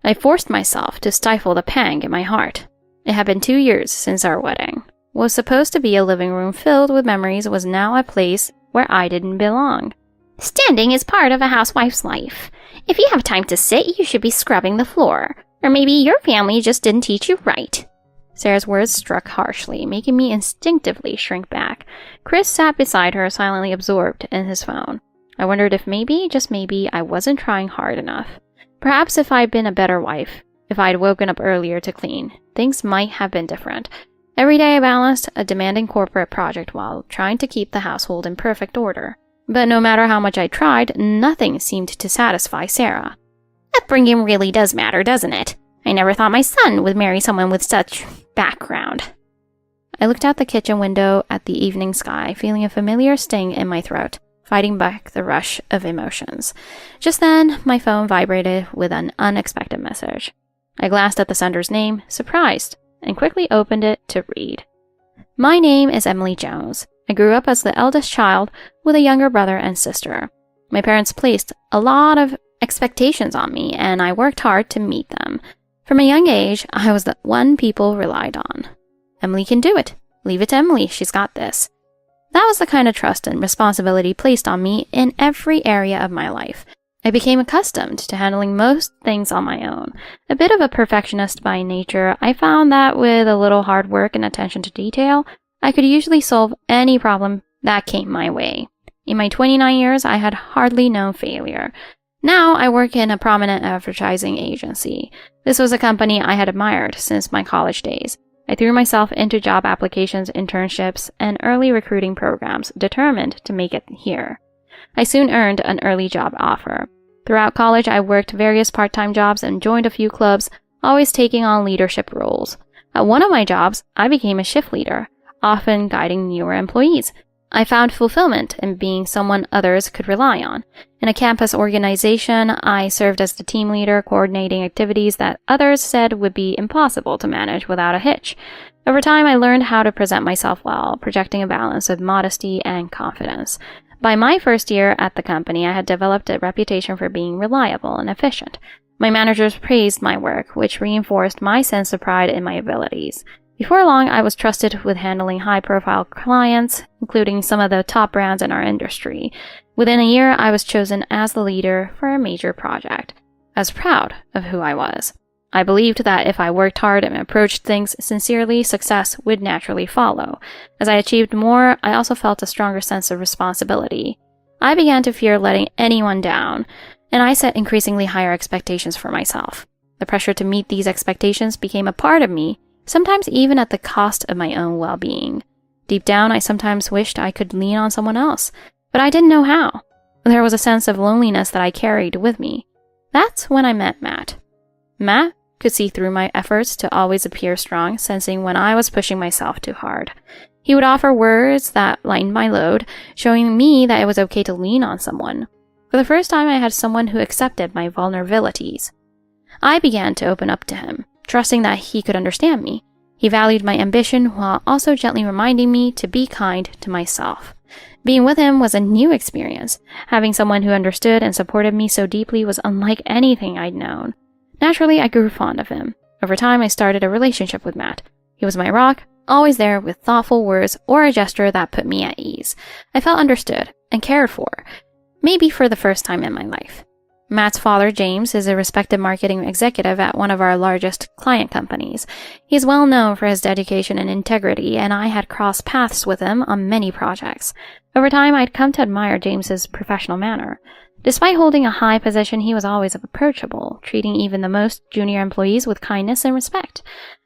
I forced myself to stifle the pang in my heart. It had been 2 years since our wedding. What was supposed to be a living room filled with memories was now a place where I didn't belong. Standing is part of a housewife's life. If you have time to sit, you should be scrubbing the floor. Or maybe your family just didn't teach you right. Sarah's words struck harshly, making me instinctively shrink back. Chris sat beside her, silently absorbed in his phone. I wondered if maybe, just maybe, I wasn't trying hard enough. Perhaps if I'd been a better wife, if I'd woken up earlier to clean, things might have been different. Every day I balanced a demanding corporate project while trying to keep the household in perfect order. But no matter how much I tried, nothing seemed to satisfy Sarah. Upbringing really does matter, doesn't it? I never thought my son would marry someone with such background. I looked out the kitchen window at the evening sky, feeling a familiar sting in my throat, fighting back the rush of emotions. Just then, my phone vibrated with an unexpected message. I glanced at the sender's name, surprised, and quickly opened it to read. My name is Emily Jones. I grew up as the eldest child with a younger brother and sister. My parents placed a lot of expectations on me, and I worked hard to meet them. From a young age, I was the one people relied on. Emily can do it. Leave it to Emily, she's got this. That was the kind of trust and responsibility placed on me in every area of my life. I became accustomed to handling most things on my own. A bit of a perfectionist by nature, I found that with a little hard work and attention to detail, I could usually solve any problem that came my way. In my 29 years, I had hardly known failure. Now I work in a prominent advertising agency. This was a company I had admired since my college days. I threw myself into job applications, internships, and early recruiting programs, determined to make it here. I soon earned an early job offer. Throughout college, I worked various part-time jobs and joined a few clubs, always taking on leadership roles. At one of my jobs, I became a shift leader, often guiding newer employees. I found fulfillment in being someone others could rely on. In a campus organization, I served as the team leader, coordinating activities that others said would be impossible to manage without a hitch. Over time, I learned how to present myself well, projecting a balance of modesty and confidence. By my first year at the company, I had developed a reputation for being reliable and efficient. My managers praised my work, which reinforced my sense of pride in my abilities. Before long, I was trusted with handling high-profile clients, including some of the top brands in our industry. Within a year, I was chosen as the leader for a major project. I was proud of who I was. I believed that if I worked hard and approached things sincerely, success would naturally follow. As I achieved more, I also felt a stronger sense of responsibility. I began to fear letting anyone down, and I set increasingly higher expectations for myself. The pressure to meet these expectations became a part of me, sometimes even at the cost of my own well-being. Deep down, I sometimes wished I could lean on someone else, but I didn't know how. There was a sense of loneliness that I carried with me. That's when I met Matt. Matt could see through my efforts to always appear strong, sensing when I was pushing myself too hard. He would offer words that lightened my load, showing me that it was okay to lean on someone. For the first time, I had someone who accepted my vulnerabilities. I began to open up to him, trusting that he could understand me. He valued my ambition while also gently reminding me to be kind to myself. Being with him was a new experience. Having someone who understood and supported me so deeply was unlike anything I'd known. Naturally, I grew fond of him. Over time, I started a relationship with Matt. He was my rock, always there with thoughtful words or a gesture that put me at ease. I felt understood and cared for, maybe for the first time in my life. Matt's father, James, is a respected marketing executive at one of our largest client companies. He is well known for his dedication and integrity, and I had crossed paths with him on many projects. Over time, I'd come to admire James's professional manner. Despite holding a high position, he was always approachable, treating even the most junior employees with kindness and respect.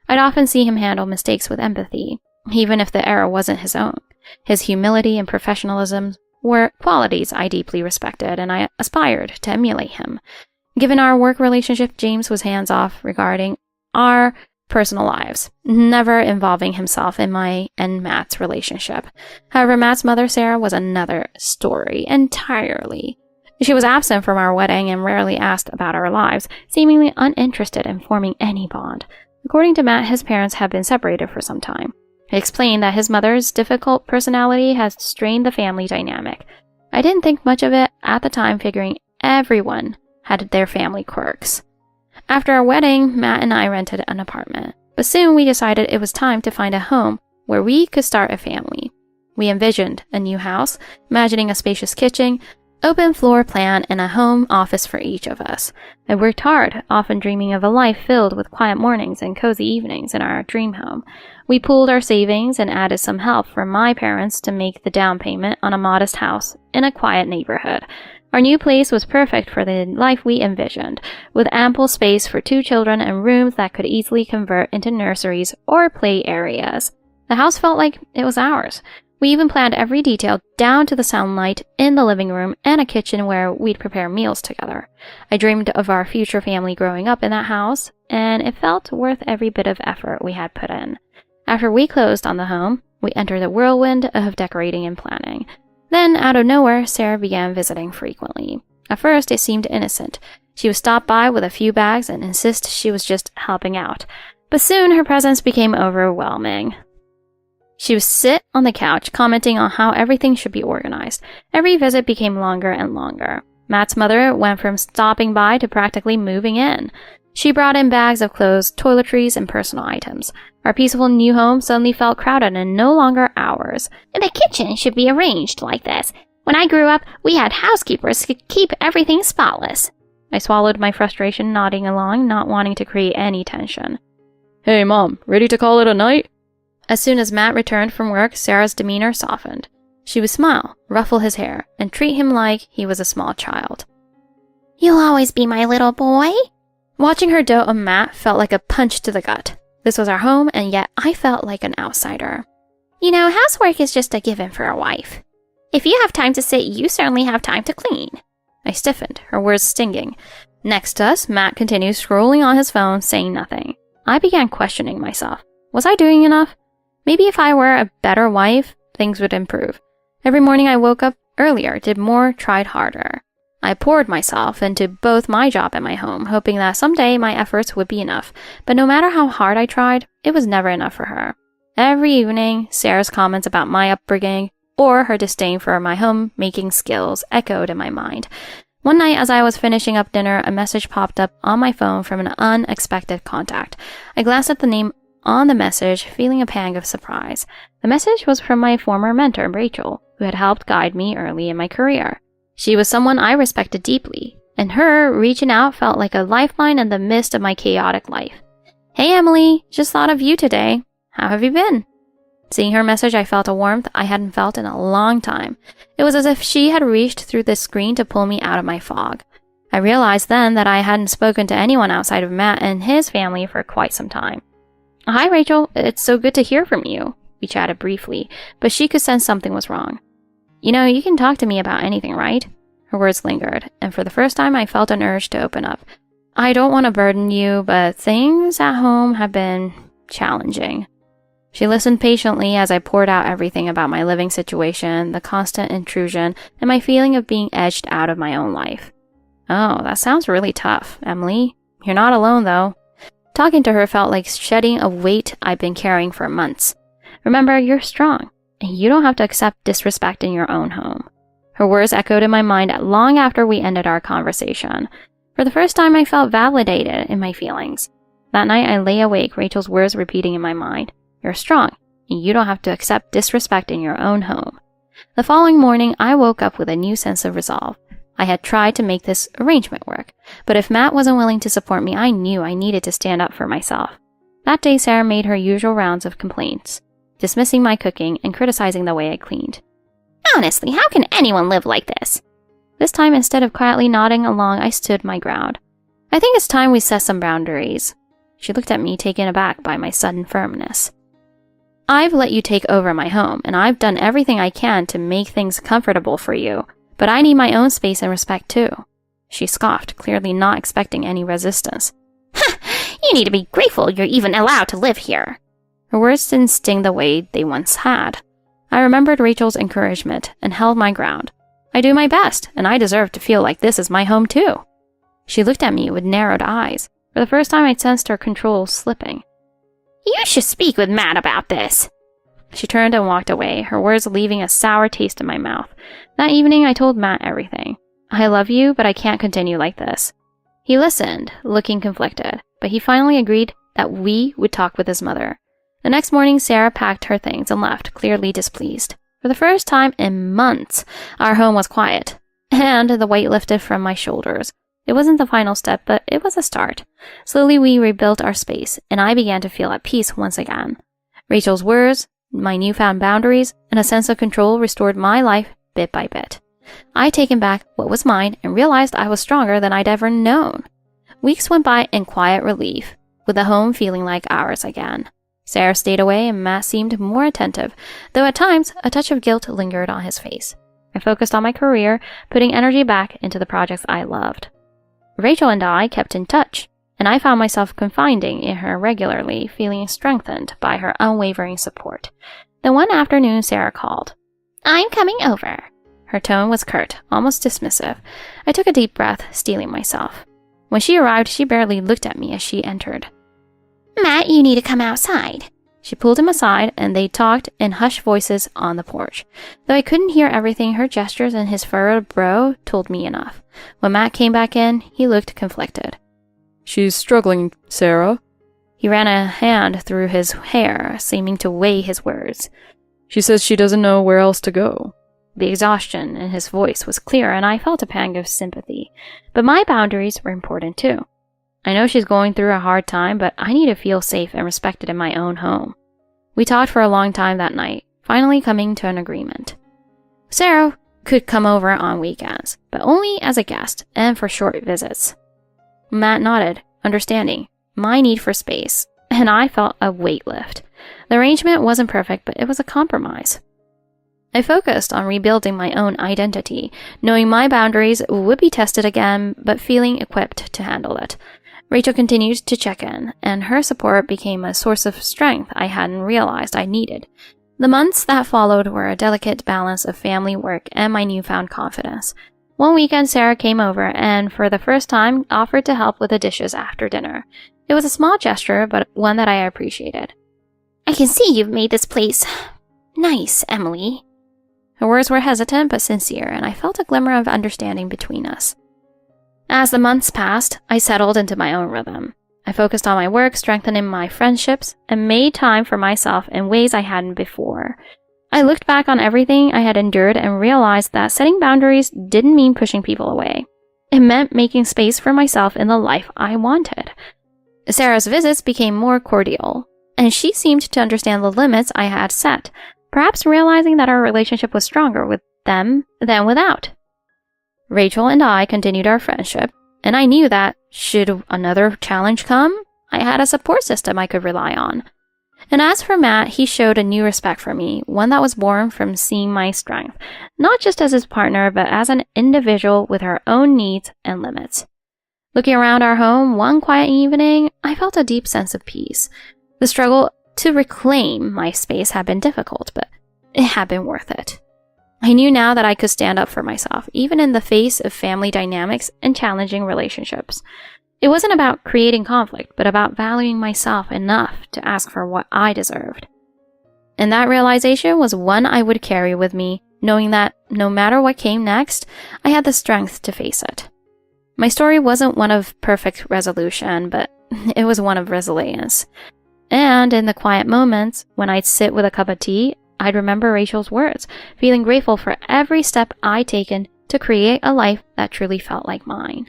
I'd often see him handle mistakes with empathy, even if the error wasn't his own. His humility and professionalism were qualities I deeply respected, and I aspired to emulate him. Given our work relationship, James was hands-off regarding our personal lives, never involving himself in my and Matt's relationship. However, Matt's mother, Sarah, was another story entirely. She was absent from our wedding and rarely asked about our lives, seemingly uninterested in forming any bond. According to Matt, his parents had been separated for some time. He explained that his mother's difficult personality has strained the family dynamic. I didn't think much of it at the time, figuring everyone had their family quirks. After our wedding, Matt and I rented an apartment, but soon we decided it was time to find a home where we could start a family. We envisioned a new house, imagining a spacious kitchen, open floor plan, and a home office for each of us. I worked hard, often dreaming of a life filled with quiet mornings and cozy evenings in our dream home. We pooled our savings and added some help from my parents to make the down payment on a modest house in a quiet neighborhood. Our new place was perfect for the life we envisioned, with ample space for 2 children and rooms that could easily convert into nurseries or play areas. The house felt like it was ours. We even planned every detail down to the sunlight in the living room and a kitchen where we'd prepare meals together. I dreamed of our future family growing up in that house, and it felt worth every bit of effort we had put in. After we closed on the home, we entered the whirlwind of decorating and planning. Then, out of nowhere, Sarah began visiting frequently. At first, it seemed innocent. She would stop by with a few bags and insist she was just helping out. But soon, her presence became overwhelming. She would sit on the couch, commenting on how everything should be organized. Every visit became longer and longer. Matt's mother went from stopping by to practically moving in. She brought in bags of clothes, toiletries, and personal items. Our peaceful new home suddenly felt crowded and no longer ours. The kitchen should be arranged like this. When I grew up, we had housekeepers to keep everything spotless. I swallowed my frustration, nodding along, not wanting to create any tension. Hey, Mom, ready to call it a night? As soon as Matt returned from work, Sarah's demeanor softened. She would smile, ruffle his hair, and treat him like he was a small child. You'll always be my little boy? Watching her dote on Matt felt like a punch to the gut. This was our home, and yet I felt like an outsider. You know, housework is just a given for a wife. If you have time to sit, you certainly have time to clean. I stiffened, her words stinging. Next to us, Matt continued scrolling on his phone, saying nothing. I began questioning myself. Was I doing enough? Maybe if I were a better wife, things would improve. Every morning I woke up earlier, did more, tried harder. I poured myself into both my job and my home, hoping that someday my efforts would be enough. But no matter how hard I tried, it was never enough for her. Every evening, Sarah's comments about my upbringing or her disdain for my homemaking skills echoed in my mind. One night, as I was finishing up dinner, a message popped up on my phone from an unexpected contact. I glanced at the name on the message, feeling a pang of surprise. The message was from my former mentor, Rachel, who had helped guide me early in my career. She was someone I respected deeply, and her reaching out felt like a lifeline in the midst of my chaotic life. "Hey Emily, just thought of you today. How have you been?" Seeing her message, I felt a warmth I hadn't felt in a long time. It was as if she had reached through the screen to pull me out of my fog. I realized then that I hadn't spoken to anyone outside of Matt and his family for quite some time. "Hi Rachel, it's so good to hear from you." We chatted briefly, but she could sense something was wrong. "You know, you can talk to me about anything, right?" Her words lingered, and for the first time I felt an urge to open up. "I don't want to burden you, but things at home have been challenging." She listened patiently as I poured out everything about my living situation, the constant intrusion, and my feeling of being edged out of my own life. "Oh, that sounds really tough, Emily. You're not alone, though." Talking to her felt like shedding a weight I'd been carrying for months. "Remember, you're strong, and you don't have to accept disrespect in your own home." Her words echoed in my mind long after we ended our conversation. For the first time, I felt validated in my feelings. That night, I lay awake, Rachel's words repeating in my mind. "You're strong, and you don't have to accept disrespect in your own home." The following morning, I woke up with a new sense of resolve. I had tried to make this arrangement work, but if Matt wasn't willing to support me, I knew I needed to stand up for myself. That day, Sarah made her usual rounds of complaints, dismissing my cooking and criticizing the way I cleaned. Honestly, how can anyone live like this? This time, instead of quietly nodding along, I stood my ground. "I think it's time we set some boundaries." She looked at me, taken aback by my sudden firmness. "I've let you take over my home, and I've done everything I can to make things comfortable for you, but I need my own space and respect too." She scoffed, clearly not expecting any resistance. You need to be grateful you're even allowed to live here." Her words didn't sting the way they once had. I remembered Rachel's encouragement and held my ground. I do my best, and I deserve to feel like this is my home too. She looked at me with narrowed eyes. For the first time, I sensed her control slipping. "You should speak with Matt about this." She turned and walked away, her words leaving a sour taste in my mouth. That evening, I told Matt everything. "I love you, but I can't continue like this." He listened, looking conflicted, but he finally agreed that we would talk with his mother. The next morning, Sarah packed her things and left, clearly displeased. For the first time in months, our home was quiet, and the weight lifted from my shoulders. It wasn't the final step, but it was a start. Slowly, we rebuilt our space, and I began to feel at peace once again. Rachel's words, my newfound boundaries, and a sense of control restored my life bit by bit. I'd taken back what was mine and realized I was stronger than I'd ever known. Weeks went by in quiet relief, with the home feeling like ours again. Sarah stayed away and Matt seemed more attentive, though at times a touch of guilt lingered on his face. I focused on my career, putting energy back into the projects I loved. Rachel and I kept in touch, and I found myself confiding in her regularly, feeling strengthened by her unwavering support. Then one afternoon, Sarah called. "I'm coming over." Her tone was curt, almost dismissive. I took a deep breath, steeling myself. When she arrived, she barely looked at me as she entered. "Matt, you need to come outside." She pulled him aside, and they talked in hushed voices on the porch. Though I couldn't hear everything, her gestures and his furrowed brow told me enough. When Matt came back in, he looked conflicted. "She's struggling, Sarah." He ran a hand through his hair, seeming to weigh his words. "She says she doesn't know where else to go." The exhaustion in his voice was clear, and I felt a pang of sympathy. But my boundaries were important too. I know she's going through a hard time, but I need to feel safe and respected in my own home. We talked for a long time that night, finally coming to an agreement. Sarah could come over on weekends, but only as a guest and for short visits. Matt nodded, understanding my need for space, and I felt a weight lift. The arrangement wasn't perfect, but it was a compromise. I focused on rebuilding my own identity, knowing my boundaries would be tested again, but feeling equipped to handle it. Rachel continued to check in, and her support became a source of strength I hadn't realized I needed. The months that followed were a delicate balance of family work and my newfound confidence. One weekend, Sarah came over and, for the first time, offered to help with the dishes after dinner. It was a small gesture, but one that I appreciated. "I can see you've made this place nice, Emily." Her words were hesitant but sincere, and I felt a glimmer of understanding between us. As the months passed, I settled into my own rhythm. I focused on my work, strengthening my friendships, and made time for myself in ways I hadn't before. I looked back on everything I had endured and realized that setting boundaries didn't mean pushing people away. It meant making space for myself in the life I wanted. Sarah's visits became more cordial, and she seemed to understand the limits I had set, perhaps realizing that our relationship was stronger with them than without. Rachel and I continued our friendship, and I knew that, should another challenge come, I had a support system I could rely on. And as for Matt, he showed a new respect for me, one that was born from seeing my strength, not just as his partner, but as an individual with her own needs and limits. Looking around our home one quiet evening, I felt a deep sense of peace. The struggle to reclaim my space had been difficult, but it had been worth it. I knew now that I could stand up for myself, even in the face of family dynamics and challenging relationships. It wasn't about creating conflict, but about valuing myself enough to ask for what I deserved. And that realization was one I would carry with me, knowing that no matter what came next, I had the strength to face it. My story wasn't one of perfect resolution, but it was one of resilience. And in the quiet moments, when I'd sit with a cup of tea, I'd remember Rachel's words, feeling grateful for every step I'd taken to create a life that truly felt like mine.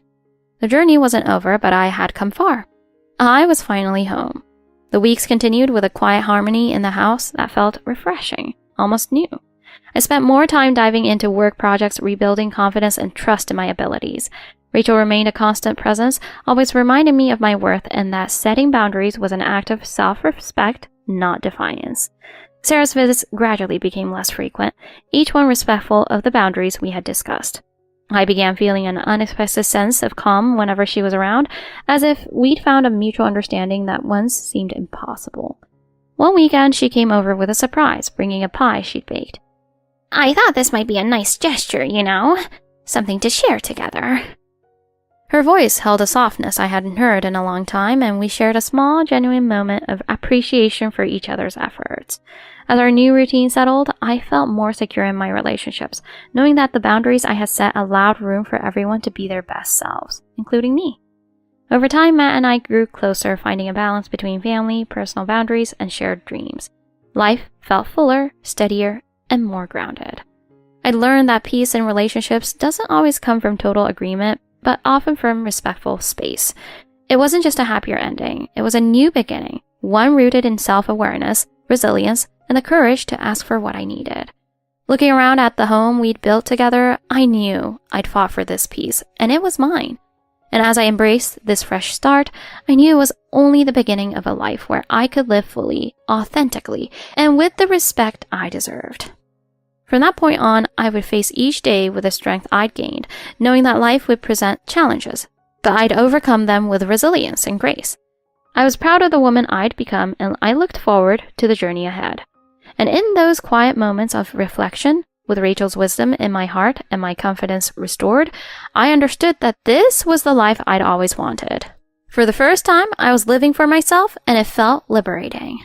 The journey wasn't over, but I had come far. I was finally home. The weeks continued with a quiet harmony in the house that felt refreshing, almost new. I spent more time diving into work projects, rebuilding confidence and trust in my abilities. Rachel remained a constant presence, always reminding me of my worth and that setting boundaries was an act of self-respect, not defiance. Sarah's visits gradually became less frequent, each one respectful of the boundaries we had discussed. I began feeling an unexpected sense of calm whenever she was around, as if we'd found a mutual understanding that once seemed impossible. One weekend, she came over with a surprise, bringing a pie she'd baked. I thought this might be a nice gesture, you know? Something to share together. Her voice held a softness I hadn't heard in a long time, and we shared a small, genuine moment of appreciation for each other's efforts. As our new routine settled, I felt more secure in my relationships, knowing that the boundaries I had set allowed room for everyone to be their best selves, including me. Over time, Matt and I grew closer, finding a balance between family, personal boundaries, and shared dreams. Life felt fuller, steadier, and more grounded. I'd learned that peace in relationships doesn't always come from total agreement, but often from respectful space. It wasn't just a happier ending, it was a new beginning, one rooted in self-awareness, resilience, and the courage to ask for what I needed. Looking around at the home we'd built together, I knew I'd fought for this peace, and it was mine. And as I embraced this fresh start, I knew it was only the beginning of a life where I could live fully, authentically, and with the respect I deserved. From that point on, I would face each day with the strength I'd gained, knowing that life would present challenges, but I'd overcome them with resilience and grace. I was proud of the woman I'd become, and I looked forward to the journey ahead. And in those quiet moments of reflection, with Rachel's wisdom in my heart and my confidence restored, I understood that this was the life I'd always wanted. For the first time, I was living for myself, and it felt liberating.